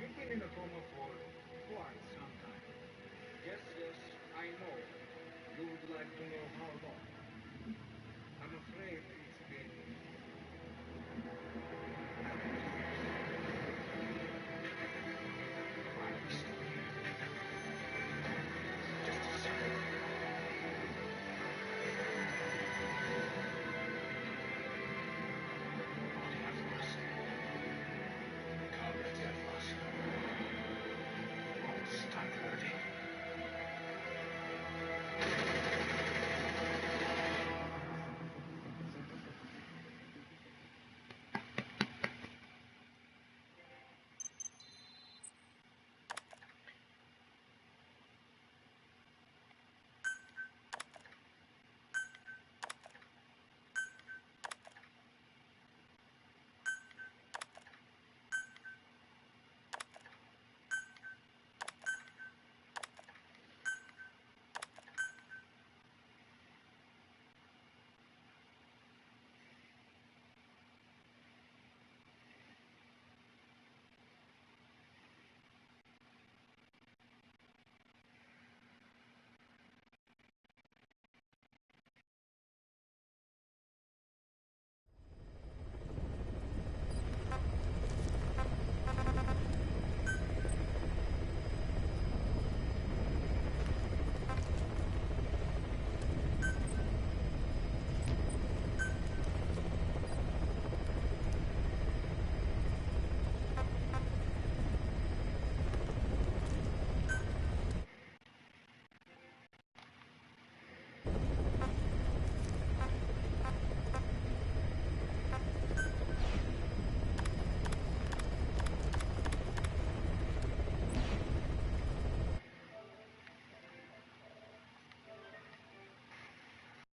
You've been in a coma for quite some time. Yes, I know. You would like to know how long. I'm afraid